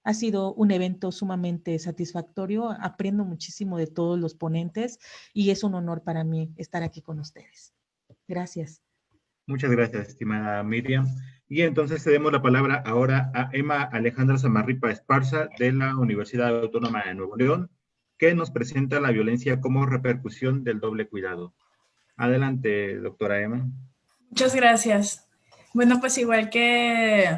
Ha sido un evento sumamente satisfactorio. Aprendo muchísimo de todos los ponentes y es un honor para mí estar aquí con ustedes. Gracias. Muchas gracias, estimada Miriam. Y entonces cedemos la palabra ahora a Emma Alejandra Samarripa Esparza de la Universidad Autónoma de Nuevo León, que nos presenta la violencia como repercusión del doble cuidado. Adelante, doctora Emma. Muchas gracias. Bueno, pues igual que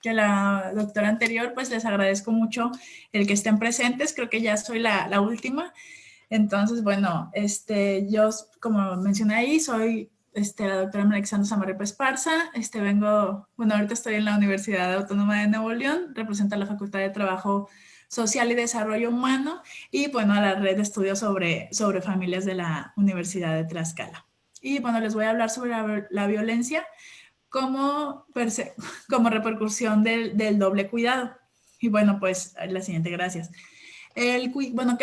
la doctora anterior, pues les agradezco mucho el que estén presentes. Creo que ya soy la última. Entonces, bueno, yo, como mencioné ahí, soy la doctora Alejandra Samarripa Esparza. Ahorita estoy en la Universidad Autónoma de Nuevo León, represento a la Facultad de Trabajo Social y Desarrollo Humano y, bueno, a la red de estudios sobre familias de la Universidad de Tlaxcala. Y bueno, les voy a hablar sobre la violencia como repercusión del doble cuidado. Y bueno, pues la siguiente, gracias. ¿Qué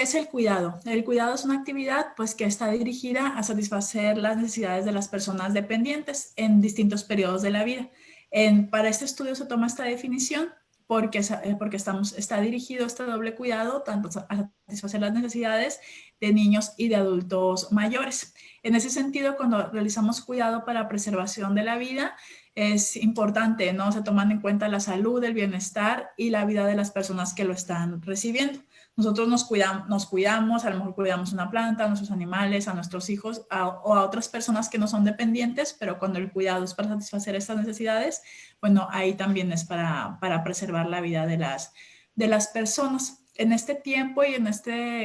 es el cuidado? El cuidado es una actividad pues, que está dirigida a satisfacer las necesidades de las personas dependientes en distintos periodos de la vida. Para este estudio se toma esta definición porque está dirigido este doble cuidado tanto a satisfacer las necesidades de niños y de adultos mayores. En ese sentido, cuando realizamos cuidado para preservación de la vida, es importante, ¿no? Se toman en cuenta la salud, el bienestar y la vida de las personas que lo están recibiendo. Nosotros nos cuidamos, a lo mejor cuidamos una planta, a nuestros animales, a nuestros hijos o a otras personas que no son dependientes, pero cuando el cuidado es para satisfacer estas necesidades, bueno, ahí también es para preservar la vida de las personas. En este tiempo y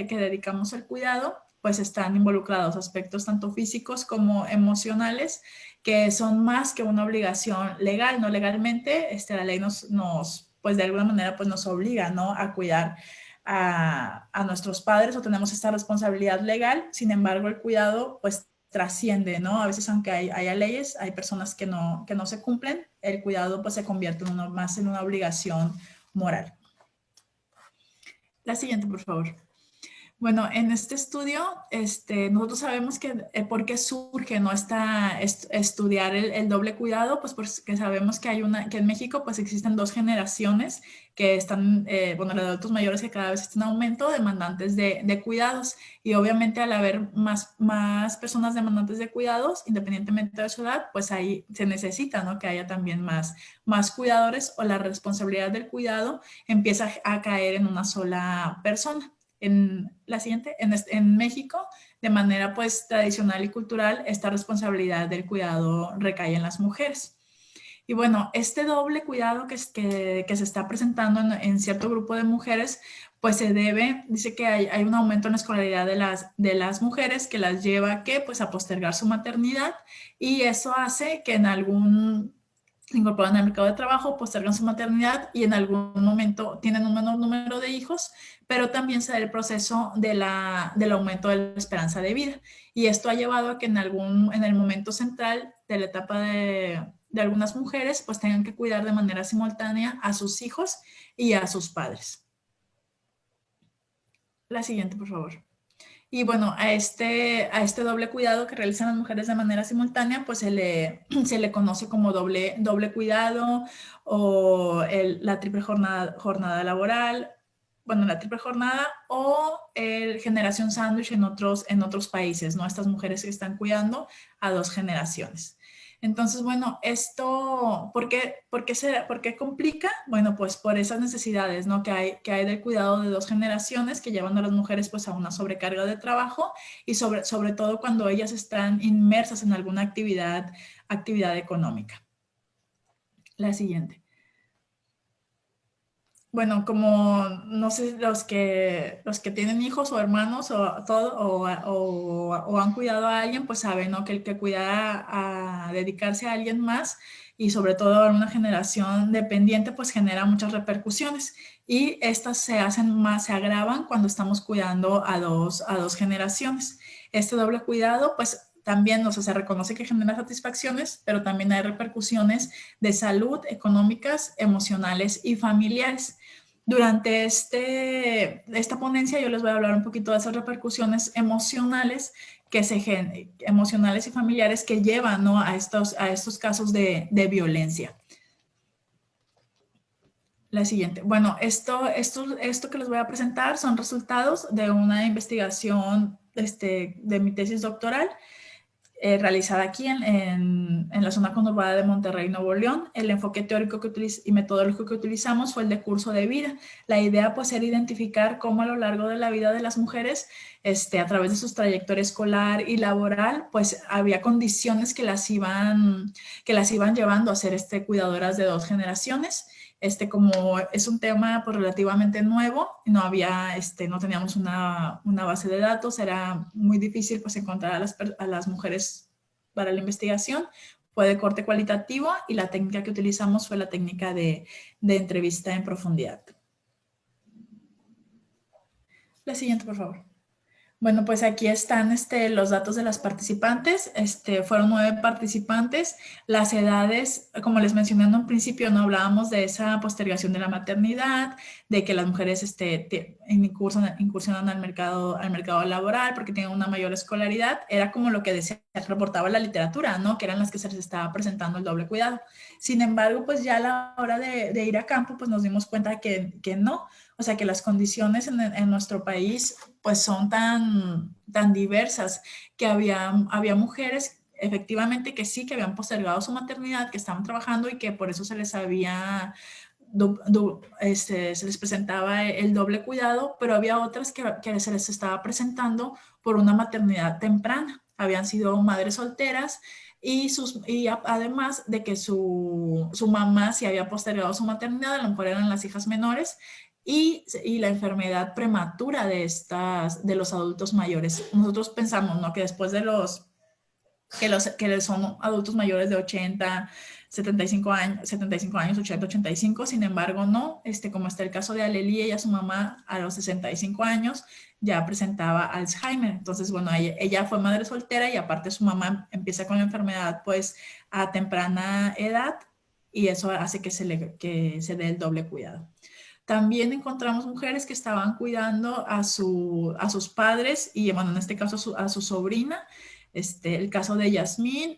que dedicamos al cuidado, pues están involucrados aspectos tanto físicos como emocionales, que son más que una obligación legal, ¿no? Legalmente, la ley pues de alguna manera, pues nos obliga, ¿no? A cuidar a nuestros padres o tenemos esta responsabilidad legal. Sin embargo, el cuidado, pues trasciende, ¿no? A veces, aunque haya leyes, hay personas que no se cumplen, el cuidado, pues se convierte más en una obligación moral. La siguiente, por favor. Bueno, en este estudio, nosotros sabemos que por qué surge, ¿no? Estudiar el doble cuidado, pues porque sabemos que que en México pues existen dos generaciones que están, los de adultos mayores que cada vez está en aumento, demandantes de cuidados. Y obviamente al haber más personas demandantes de cuidados, independientemente de su edad, pues ahí se necesita, ¿no? Que haya también más cuidadores o la responsabilidad del cuidado empieza a caer en una sola persona. En la siguiente, en México, de manera pues tradicional y cultural, esta responsabilidad del cuidado recae en las mujeres. Y bueno, este doble cuidado que se está presentando en cierto grupo de mujeres, pues dice que hay un aumento en la escolaridad de las mujeres que las lleva a postergar su maternidad y eso hace que en algún se incorporan al mercado de trabajo, postergan su maternidad y en algún momento tienen un menor número de hijos, pero también se da el proceso del aumento de la esperanza de vida. Y esto ha llevado a que en el momento central de la etapa de algunas mujeres, pues tengan que cuidar de manera simultánea a sus hijos y a sus padres. La siguiente, por favor. Y bueno, a este doble cuidado que realizan las mujeres de manera simultánea, pues se le conoce como doble cuidado o la triple jornada laboral, bueno, la triple jornada o generación sándwich en otros países, ¿no? Estas mujeres que están cuidando a 2 generaciones. Entonces, bueno, esto, ¿por qué complica? Bueno, pues por esas necesidades, ¿no? que hay del cuidado de 2 generaciones que llevan a las mujeres pues a una sobrecarga de trabajo y sobre todo cuando ellas están inmersas en alguna actividad económica. La siguiente. Bueno, como no sé, los que tienen hijos o hermanos o han cuidado a alguien, pues saben, ¿no? Que el que cuida a dedicarse a alguien más y sobre todo a una generación dependiente, pues genera muchas repercusiones y estas se agravan cuando estamos cuidando a dos generaciones. Este doble cuidado, pues también, o sea, se reconoce que genera satisfacciones, pero también hay repercusiones de salud, económicas, emocionales y familiares. Durante esta ponencia yo les voy a hablar un poquito de esas repercusiones emocionales emocionales y familiares que llevan, ¿no? a estos casos de violencia. La siguiente. Bueno, esto que les voy a presentar son resultados de una investigación de mi tesis doctoral realizada aquí en la zona conurbada de Monterrey, Nuevo León. El enfoque teórico y metodológico que utilizamos fue el de curso de vida. La idea pues era identificar cómo a lo largo de la vida de las mujeres, a través de su trayectoria escolar y laboral, pues había condiciones que las iban llevando a ser cuidadoras de 2 generaciones. Como es un tema pues, relativamente nuevo, no teníamos una base de datos, era muy difícil pues, encontrar a las mujeres para la investigación, fue de corte cualitativo y la técnica que utilizamos fue la técnica de entrevista en profundidad. La siguiente, por favor. Bueno, pues aquí están los datos de las participantes. Fueron 9 participantes. Las edades, como les mencioné en un principio, no hablábamos de esa postergación de la maternidad, de que las mujeres incursionan al mercado laboral porque tienen una mayor escolaridad. Era como lo que reportaba la literatura, ¿no? Que eran las que se les estaba presentando el doble cuidado. Sin embargo, pues ya a la hora de ir a campo, pues nos dimos cuenta que no. O sea, que las condiciones en nuestro país pues son tan diversas que había mujeres efectivamente que sí, que habían postergado su maternidad, que estaban trabajando y que por eso se les presentaba el doble cuidado, pero había otras que se les estaba presentando por una maternidad temprana. Habían sido madres solteras y además de que su mamá sí había postergado su maternidad, a lo mejor eran las hijas menores, y la enfermedad prematura de los adultos mayores. Nosotros pensamos, ¿no? Que después de que son adultos mayores de 80, 75 años, 80, 85, sin embargo, no, como está el caso de Aleli, ella, su mamá, a los 65 años, ya presentaba Alzheimer. Entonces, bueno, ella fue madre soltera y aparte su mamá empieza con la enfermedad, pues, a temprana edad y eso hace que se dé el doble cuidado. También encontramos mujeres que estaban cuidando a sus padres y, bueno, en este caso a su sobrina. El caso de Yasmín,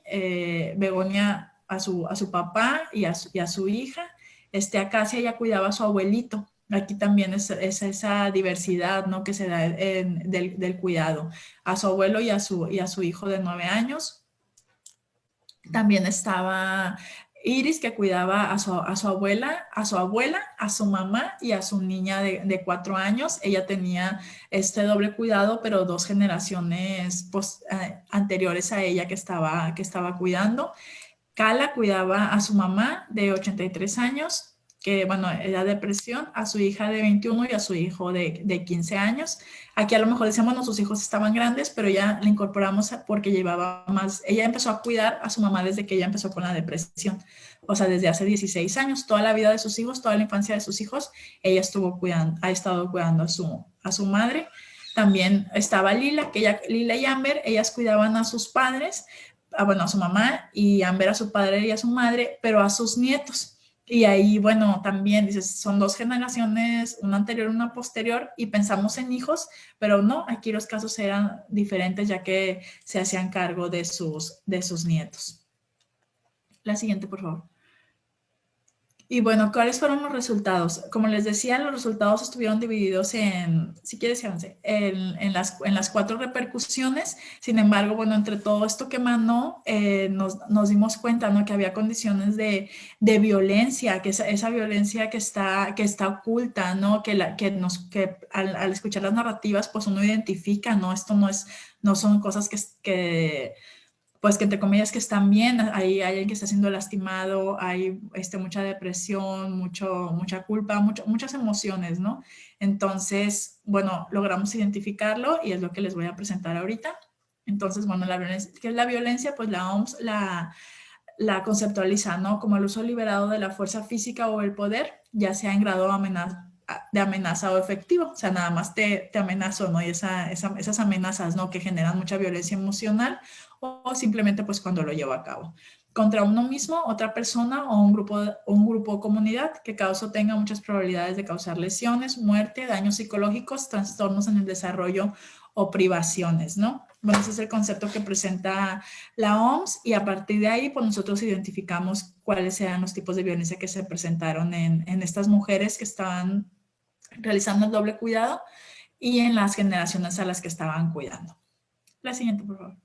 Begonia a su papá y a su hija. Acacia ella cuidaba a su abuelito. Aquí también es esa diversidad, ¿no? Que se da del cuidado. A su abuelo y a su hijo de 9 años. También estaba Iris, que cuidaba a su abuela, a su mamá y a su niña de 4 años. Ella tenía doble cuidado, pero 2 generaciones anteriores a ella que estaba cuidando. Cala cuidaba a su mamá de 83 años que bueno, era depresión, a su hija de 21 y a su hijo de 15 años. Aquí a lo mejor decíamos, bueno, sus hijos estaban grandes, pero ya la incorporamos porque llevaba más, ella empezó a cuidar a su mamá desde que ella empezó con la depresión, o sea, desde hace 16 años, toda la vida de sus hijos, toda la infancia de sus hijos, ella ha estado cuidando a su madre. También estaba Lila, Lila y Amber, ellas cuidaban a sus padres, bueno, a su mamá, y Amber a su padre y a su madre, pero a sus nietos. Y ahí, bueno, también dices, son dos generaciones, una anterior y una posterior, y pensamos en hijos, pero no, aquí los casos eran diferentes ya que se hacían cargo de sus nietos. La siguiente, por favor. Y bueno, ¿cuáles fueron los resultados? Como les decía, los resultados estuvieron divididos en, si quieres, en las 4 repercusiones. Sin embargo, bueno, entre todo esto que emanó, nos dimos cuenta, ¿no?, que había condiciones de violencia, que esa violencia que está oculta, ¿no?, que al escuchar las narrativas, pues uno identifica, ¿no? Esto no son cosas pues que entre comillas que están bien, hay alguien que está siendo lastimado, hay mucha depresión, mucha culpa, muchas emociones, ¿no? Entonces, bueno, logramos identificarlo y es lo que les voy a presentar ahorita. Entonces, bueno, ¿qué es la violencia? Pues la OMS la conceptualiza, ¿no?, como el uso liberado de la fuerza física o el poder, ya sea en grado de amenaza o efectivo, o sea, nada más te amenazo, ¿no? Y esas amenazas, ¿no?, que generan mucha violencia emocional, o simplemente pues cuando lo llevo a cabo. Contra uno mismo, otra persona o un grupo o comunidad que causa o tenga muchas probabilidades de causar lesiones, muerte, daños psicológicos, trastornos en el desarrollo o privaciones, ¿no? Bueno, ese es el concepto que presenta la OMS y a partir de ahí pues nosotros identificamos cuáles eran los tipos de violencia que se presentaron en estas mujeres que estaban realizando el doble cuidado y en las generaciones a las que estaban cuidando. La siguiente, por favor.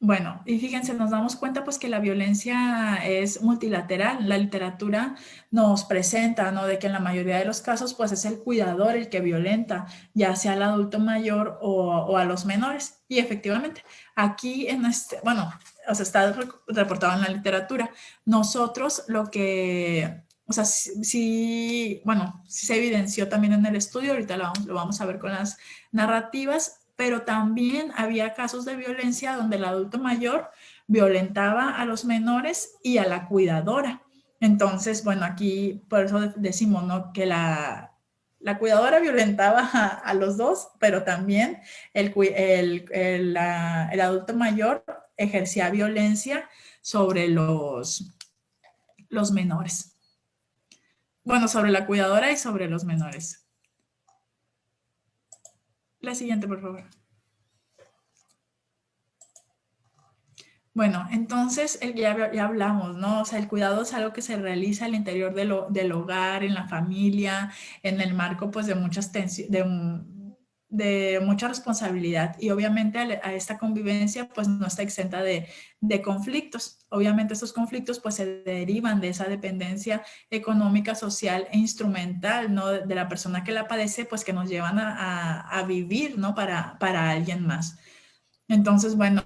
Bueno, y fíjense, nos damos cuenta pues que la violencia es multilateral. La literatura nos presenta, ¿no?, de que en la mayoría de los casos pues es el cuidador el que violenta, ya sea al adulto mayor o a los menores. Y efectivamente, aquí bueno, o sea, está reportado en la literatura. Nosotros lo que, o sea, sí se evidenció también en el estudio, ahorita lo vamos a ver con las narrativas, pero también había casos de violencia donde el adulto mayor violentaba a los menores y a la cuidadora. Entonces, bueno, aquí por eso decimos, ¿no?, que la cuidadora violentaba a los dos, pero también el adulto mayor ejercía violencia sobre los menores. Bueno, sobre la cuidadora y sobre los menores. La siguiente, por favor. Bueno, entonces ya hablamos, ¿no? O sea, el cuidado es algo que se realiza al interior del hogar, en la familia, en el marco pues de mucha responsabilidad y obviamente a esta convivencia pues no está exenta de conflictos. Obviamente estos conflictos pues se derivan de esa dependencia económica, social e instrumental, ¿no?, de la persona que la padece, pues que nos llevan a vivir, ¿no?, para alguien más. Entonces, bueno,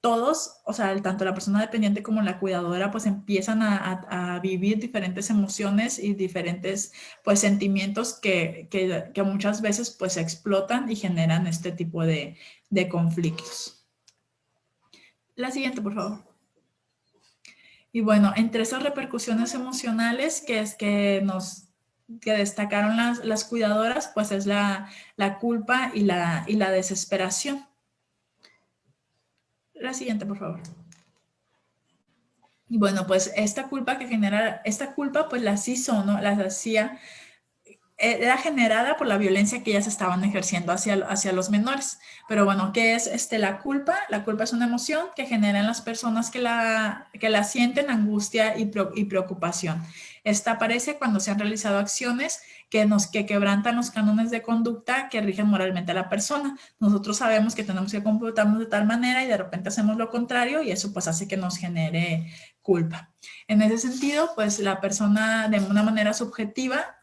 todos, o sea, tanto la persona dependiente como la cuidadora, pues empiezan a vivir diferentes emociones y diferentes, pues, sentimientos que muchas veces, pues, se explotan y generan este tipo de conflictos. La siguiente, por favor. Y bueno, entre esas repercusiones emocionales que destacaron las cuidadoras, pues es la culpa y la desesperación. La siguiente, por favor. Y bueno, pues esta culpa pues las hizo, ¿no? Las hacía, era generada por la violencia que ellas estaban ejerciendo hacia los menores. Pero bueno, ¿qué es la culpa? La culpa es una emoción que genera en las personas que la sienten angustia y preocupación. Esta aparece cuando se han realizado acciones que quebrantan los cánones de conducta que rigen moralmente a la persona. Nosotros sabemos que tenemos que comportarnos de tal manera y de repente hacemos lo contrario y eso pues hace que nos genere culpa. En ese sentido, pues la persona de una manera subjetiva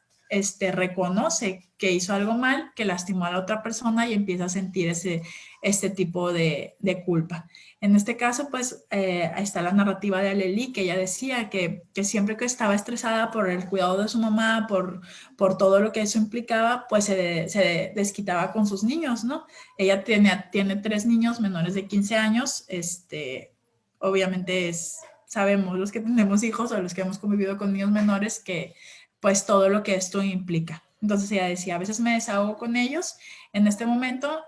reconoce que hizo algo mal, que lastimó a la otra persona y empieza a sentir este tipo de culpa. En este caso, pues, ahí está la narrativa de Aleli, que ella decía que siempre que estaba estresada por el cuidado de su mamá, por todo lo que eso implicaba, pues se desquitaba con sus niños, ¿no? Ella tiene 3 niños menores de 15 años, obviamente sabemos los que tenemos hijos o los que hemos convivido con niños menores que pues todo lo que esto implica. Entonces ella decía, a veces me desahogo con ellos. En ese momento,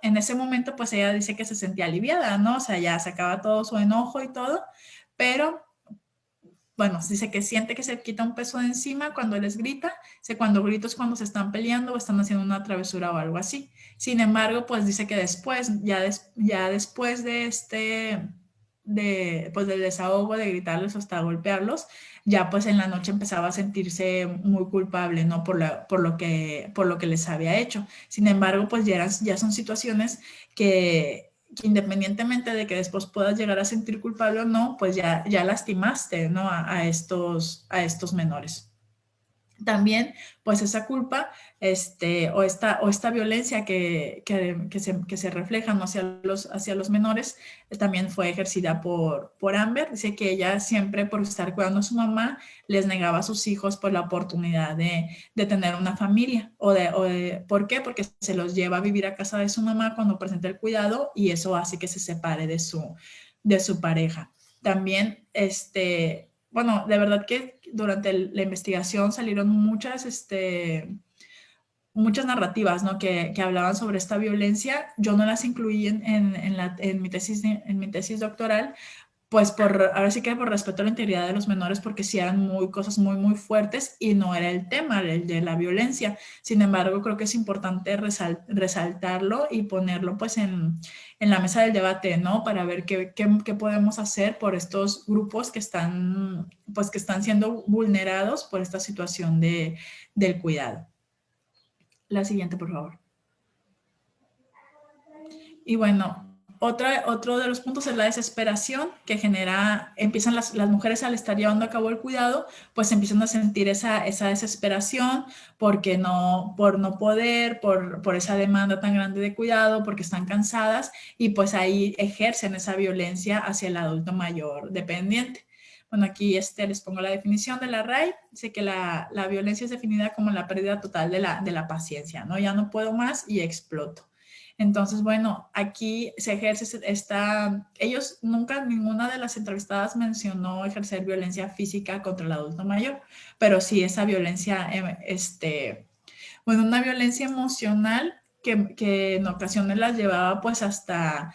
pues ella dice que se sentía aliviada, ¿no? O sea, ya sacaba todo su enojo y todo, pero bueno, dice que siente que se quita un peso de encima cuando les grita. Cuando grito es cuando se están peleando o están haciendo una travesura o algo así. Sin embargo, pues dice que después, ya después de pues del desahogo, de gritarles o hasta golpearlos, ya pues en la noche empezaba a sentirse muy culpable, ¿no? Por lo que les había hecho. Sin embargo, pues ya son situaciones que independientemente de que después puedas llegar a sentir culpable o no, pues ya lastimaste, ¿no? a estos menores. También, pues esa culpa o esta violencia que se refleja, ¿no? hacia los menores, también fue ejercida por Amber. Dice que ella siempre, por estar cuidando a su mamá, les negaba a sus hijos por la oportunidad de tener una familia. ¿Por qué? Porque se los lleva a vivir a casa de su mamá cuando presenta el cuidado y eso hace que se separe de su pareja. También, bueno, de verdad que durante la investigación salieron muchas narrativas, ¿no? que hablaban sobre esta violencia. Yo no las incluí en mi tesis doctoral, pues ahora sí que por respeto a la integridad de los menores, porque sí eran cosas muy, muy fuertes y no era el tema de la violencia. Sin embargo, creo que es importante resaltarlo y ponerlo pues en la mesa del debate, ¿no? Para ver qué podemos hacer por estos grupos que están siendo vulnerados por esta situación del cuidado. La siguiente, por favor. Y bueno, otro de los puntos es la desesperación que empiezan las mujeres al estar llevando a cabo el cuidado, pues empiezan a sentir esa desesperación por no poder, por esa demanda tan grande de cuidado, porque están cansadas y pues ahí ejercen esa violencia hacia el adulto mayor dependiente. Bueno, aquí les pongo la definición de la RAI. Dice que la violencia es definida como la pérdida total de la paciencia, ¿no? Ya no puedo más y exploto. Entonces, bueno, aquí se ejerce ninguna de las entrevistadas mencionó ejercer violencia física contra el adulto mayor, pero sí esa violencia, una violencia emocional que en ocasiones las llevaba pues hasta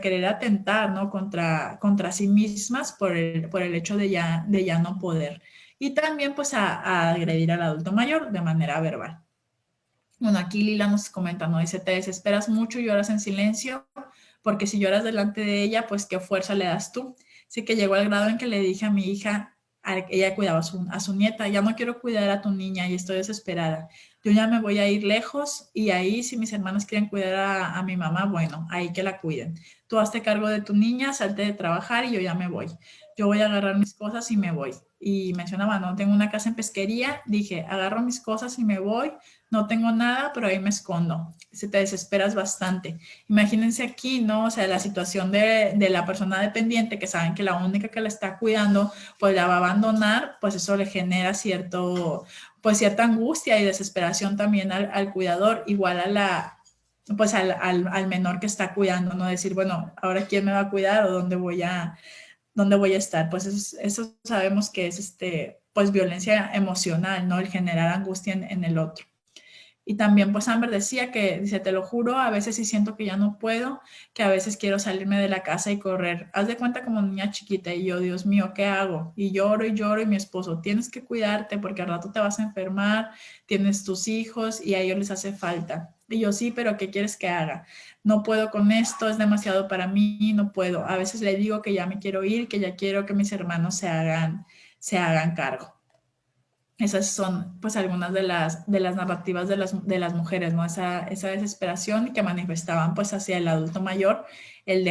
querer atentar, ¿no? contra sí mismas por el hecho de ya no poder. Y también pues a agredir al adulto mayor de manera verbal. Bueno, aquí Lila nos comenta, ¿no? Dice, te desesperas mucho y lloras en silencio, porque si lloras delante de ella, pues qué fuerza le das tú. Así que llegó al grado en que le dije a mi hija, ella cuidaba a su nieta, ya no quiero cuidar a tu niña y estoy desesperada. Yo ya me voy a ir lejos y ahí si mis hermanos quieren cuidar a mi mamá, bueno, ahí que la cuiden. Tú hazte cargo de tu niña, salte de trabajar y yo ya me voy. Yo voy a agarrar mis cosas y me voy. Y mencionaba, no, tengo una casa en Pesquería, dije, agarro mis cosas y me voy, no tengo nada, pero ahí me escondo. Se te desesperas bastante. Imagínense aquí, ¿no? O sea, la situación de la persona dependiente, que saben que la única que la está cuidando, pues la va a abandonar, pues eso le genera cierta angustia y desesperación también al cuidador, igual al menor que está cuidando, ¿no? Decir, bueno, ahora quién me va a cuidar o dónde voy a estar. Pues eso sabemos que es pues violencia emocional, ¿no? El generar angustia en el otro. Y también pues Amber dice, te lo juro, a veces sí siento que ya no puedo, que a veces quiero salirme de la casa y correr. Haz de cuenta como niña chiquita y yo, Dios mío, ¿qué hago? Y lloro y mi esposo, tienes que cuidarte porque al rato te vas a enfermar, tienes tus hijos y a ellos les hace falta. Y yo, sí, pero ¿qué quieres que haga? No puedo con esto, es demasiado para mí, no puedo. A veces le digo que ya me quiero ir, que ya quiero que mis hermanos se hagan cargo. Esas son pues algunas de las narrativas de las mujeres, ¿no? Esa desesperación que manifestaban pues hacia el adulto mayor, el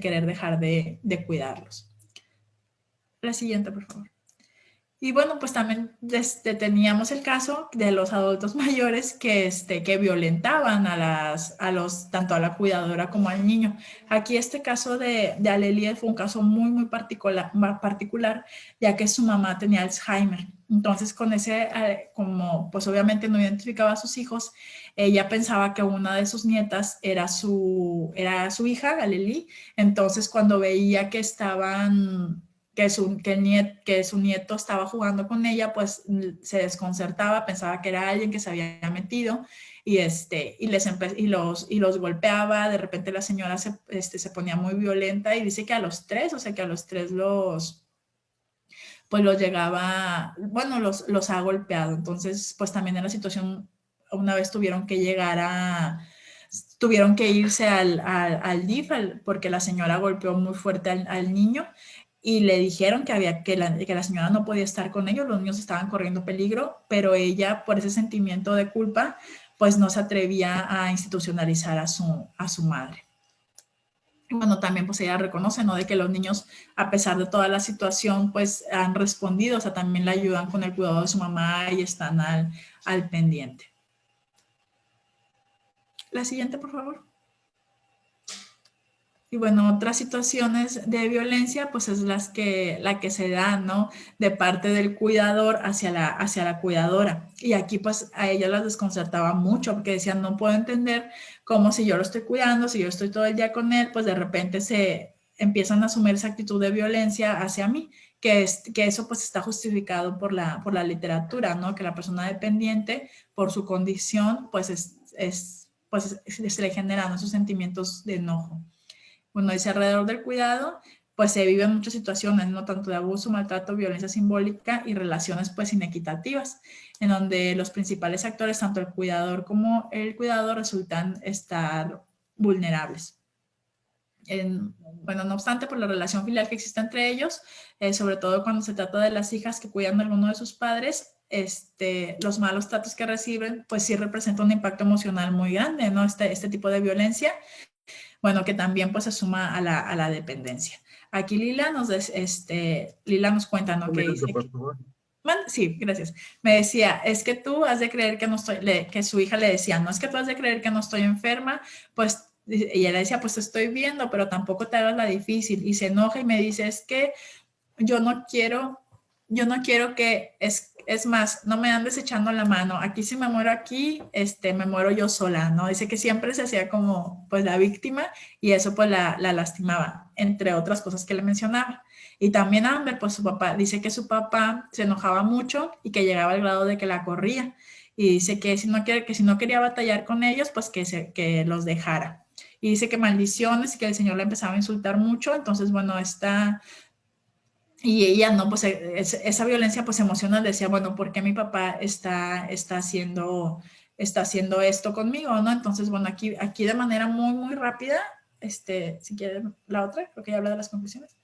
querer dejar de cuidarlos. La siguiente, por favor. Y bueno, pues también teníamos el caso de los adultos mayores que violentaban tanto a la cuidadora como al niño. Aquí este caso de Aleli fue un caso muy, muy particular, ya que su mamá tenía Alzheimer. Entonces, como pues obviamente no identificaba a sus hijos, ella pensaba que una de sus nietas era su hija, Aleli. Entonces, cuando veía que su nieto estaba jugando con ella, pues se desconcertaba, pensaba que era alguien que se había metido y los golpeaba. De repente la señora se ponía muy violenta y dice que a los tres pues los llegaba, bueno, los ha golpeado. Entonces, pues también en la situación, una vez tuvieron que irse al DIF porque la señora golpeó muy fuerte al niño y le dijeron que la señora no podía estar con ellos, los niños estaban corriendo peligro, pero ella, por ese sentimiento de culpa, pues no se atrevía a institucionalizar a su madre. Y bueno, también pues ella reconoce, ¿no?, de que los niños, a pesar de toda la situación, pues han respondido, o sea, también le ayudan con el cuidado de su mamá y están al pendiente. La siguiente, por favor. Y bueno, otras situaciones de violencia, pues es la que se da, ¿no?, de parte del cuidador hacia la cuidadora. Y aquí pues a ella las desconcertaba mucho porque decían, no puedo entender cómo si yo lo estoy cuidando, si yo estoy todo el día con él, pues de repente se empiezan a asumir esa actitud de violencia hacia mí, que eso pues está justificado por la literatura, ¿no?, que la persona dependiente, por su condición, pues se le generan esos sentimientos de enojo. Bueno, dice, alrededor del cuidado, pues se viven muchas situaciones, ¿no?, tanto de abuso, maltrato, violencia simbólica y relaciones pues inequitativas, en donde los principales actores, tanto el cuidador como el cuidado, resultan estar vulnerables. Bueno, no obstante, por la relación filial que existe entre ellos, sobre todo cuando se trata de las hijas que cuidan de alguno de sus padres, los malos tratos que reciben, pues sí representan un impacto emocional muy grande, ¿no?, este tipo de violencia, bueno, que también pues se suma a la dependencia. Aquí Lila nos cuenta, ¿no?, que dice por favor. Sí, gracias. Me decía, es que tú has de creer que no estoy, que su hija le decía, no es que tú has de creer que no estoy enferma, pues, y ella le decía, pues te estoy viendo, pero tampoco te hagas la difícil, y se enoja y me dice, es que yo no quiero que, es más, no me andes echando la mano, aquí si me muero aquí, me muero yo sola, ¿no? Dice que siempre se hacía como, pues, la víctima, y eso pues la lastimaba, entre otras cosas que le mencionaba. Y también Amber, pues su papá, dice que su papá se enojaba mucho y que llegaba al grado de que la corría, y dice que si no quería batallar con ellos, pues que los dejara. Y dice que maldiciones y que el señor le empezaba a insultar mucho. Entonces, bueno, y ella, no, pues esa violencia pues emocional, decía, bueno, ¿por qué mi papá está haciendo esto conmigo, no? Entonces, bueno, aquí de manera muy, muy rápida, si quieren la otra, creo que ya habla de las conclusiones,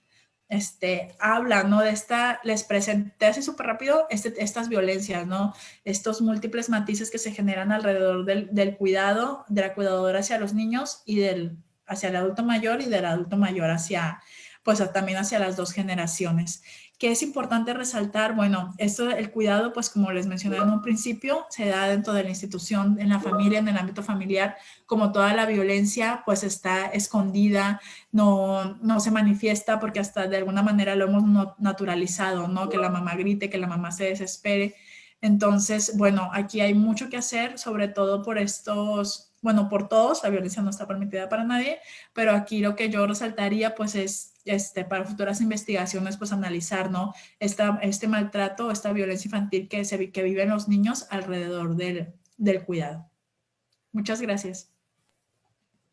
habla, ¿no?, les presenté así súper rápido estas violencias, ¿no?, estos múltiples matices que se generan alrededor del cuidado, de la cuidadora hacia los niños y hacia el adulto mayor y del adulto mayor pues también hacia las dos generaciones. ¿Qué es importante resaltar? Bueno, el cuidado, pues como les mencioné en un principio, se da dentro de la institución, en la familia, en el ámbito familiar, como toda la violencia, pues está escondida, no se manifiesta porque hasta de alguna manera lo hemos naturalizado, ¿no? Que la mamá grite, que la mamá se desespere. Entonces, bueno, aquí hay mucho que hacer, sobre todo por por todos, la violencia no está permitida para nadie, pero aquí lo que yo resaltaría, pues es, para futuras investigaciones, pues analizar, ¿no?, este maltrato, esta violencia infantil que viven los niños alrededor del cuidado. Muchas gracias.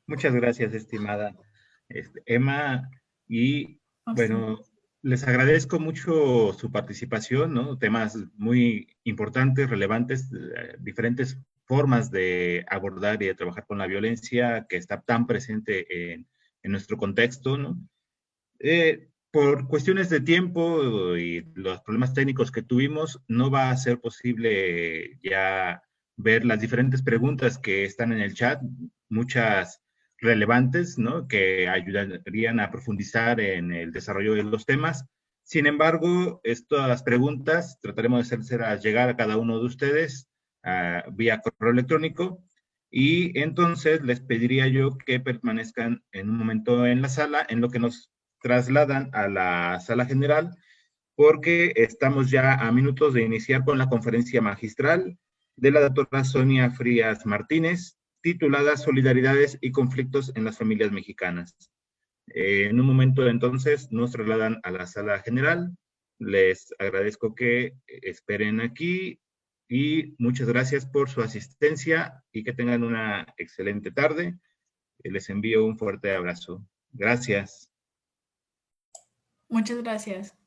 Muchas gracias, estimada Emma. Y bueno, les agradezco mucho su participación, ¿no? Temas muy importantes, relevantes, diferentes formas de abordar y de trabajar con la violencia que está tan presente en nuestro contexto, ¿no? Por cuestiones de tiempo y los problemas técnicos que tuvimos, no va a ser posible ya ver las diferentes preguntas que están en el chat, muchas relevantes, ¿no?, que ayudarían a profundizar en el desarrollo de los temas. Sin embargo, estas preguntas trataremos de hacérselas llegar a cada uno de ustedes vía correo electrónico, y entonces les pediría yo que permanezcan en un momento en la sala, en lo que nos trasladan a la sala general, porque estamos ya a minutos de iniciar con la conferencia magistral de la doctora Sonia Frías Martínez, titulada Solidaridades y conflictos en las familias mexicanas. En un momento entonces nos trasladan a la sala general. Les agradezco que esperen aquí y muchas gracias por su asistencia y que tengan una excelente tarde. Les envío un fuerte abrazo. Gracias. Muchas gracias.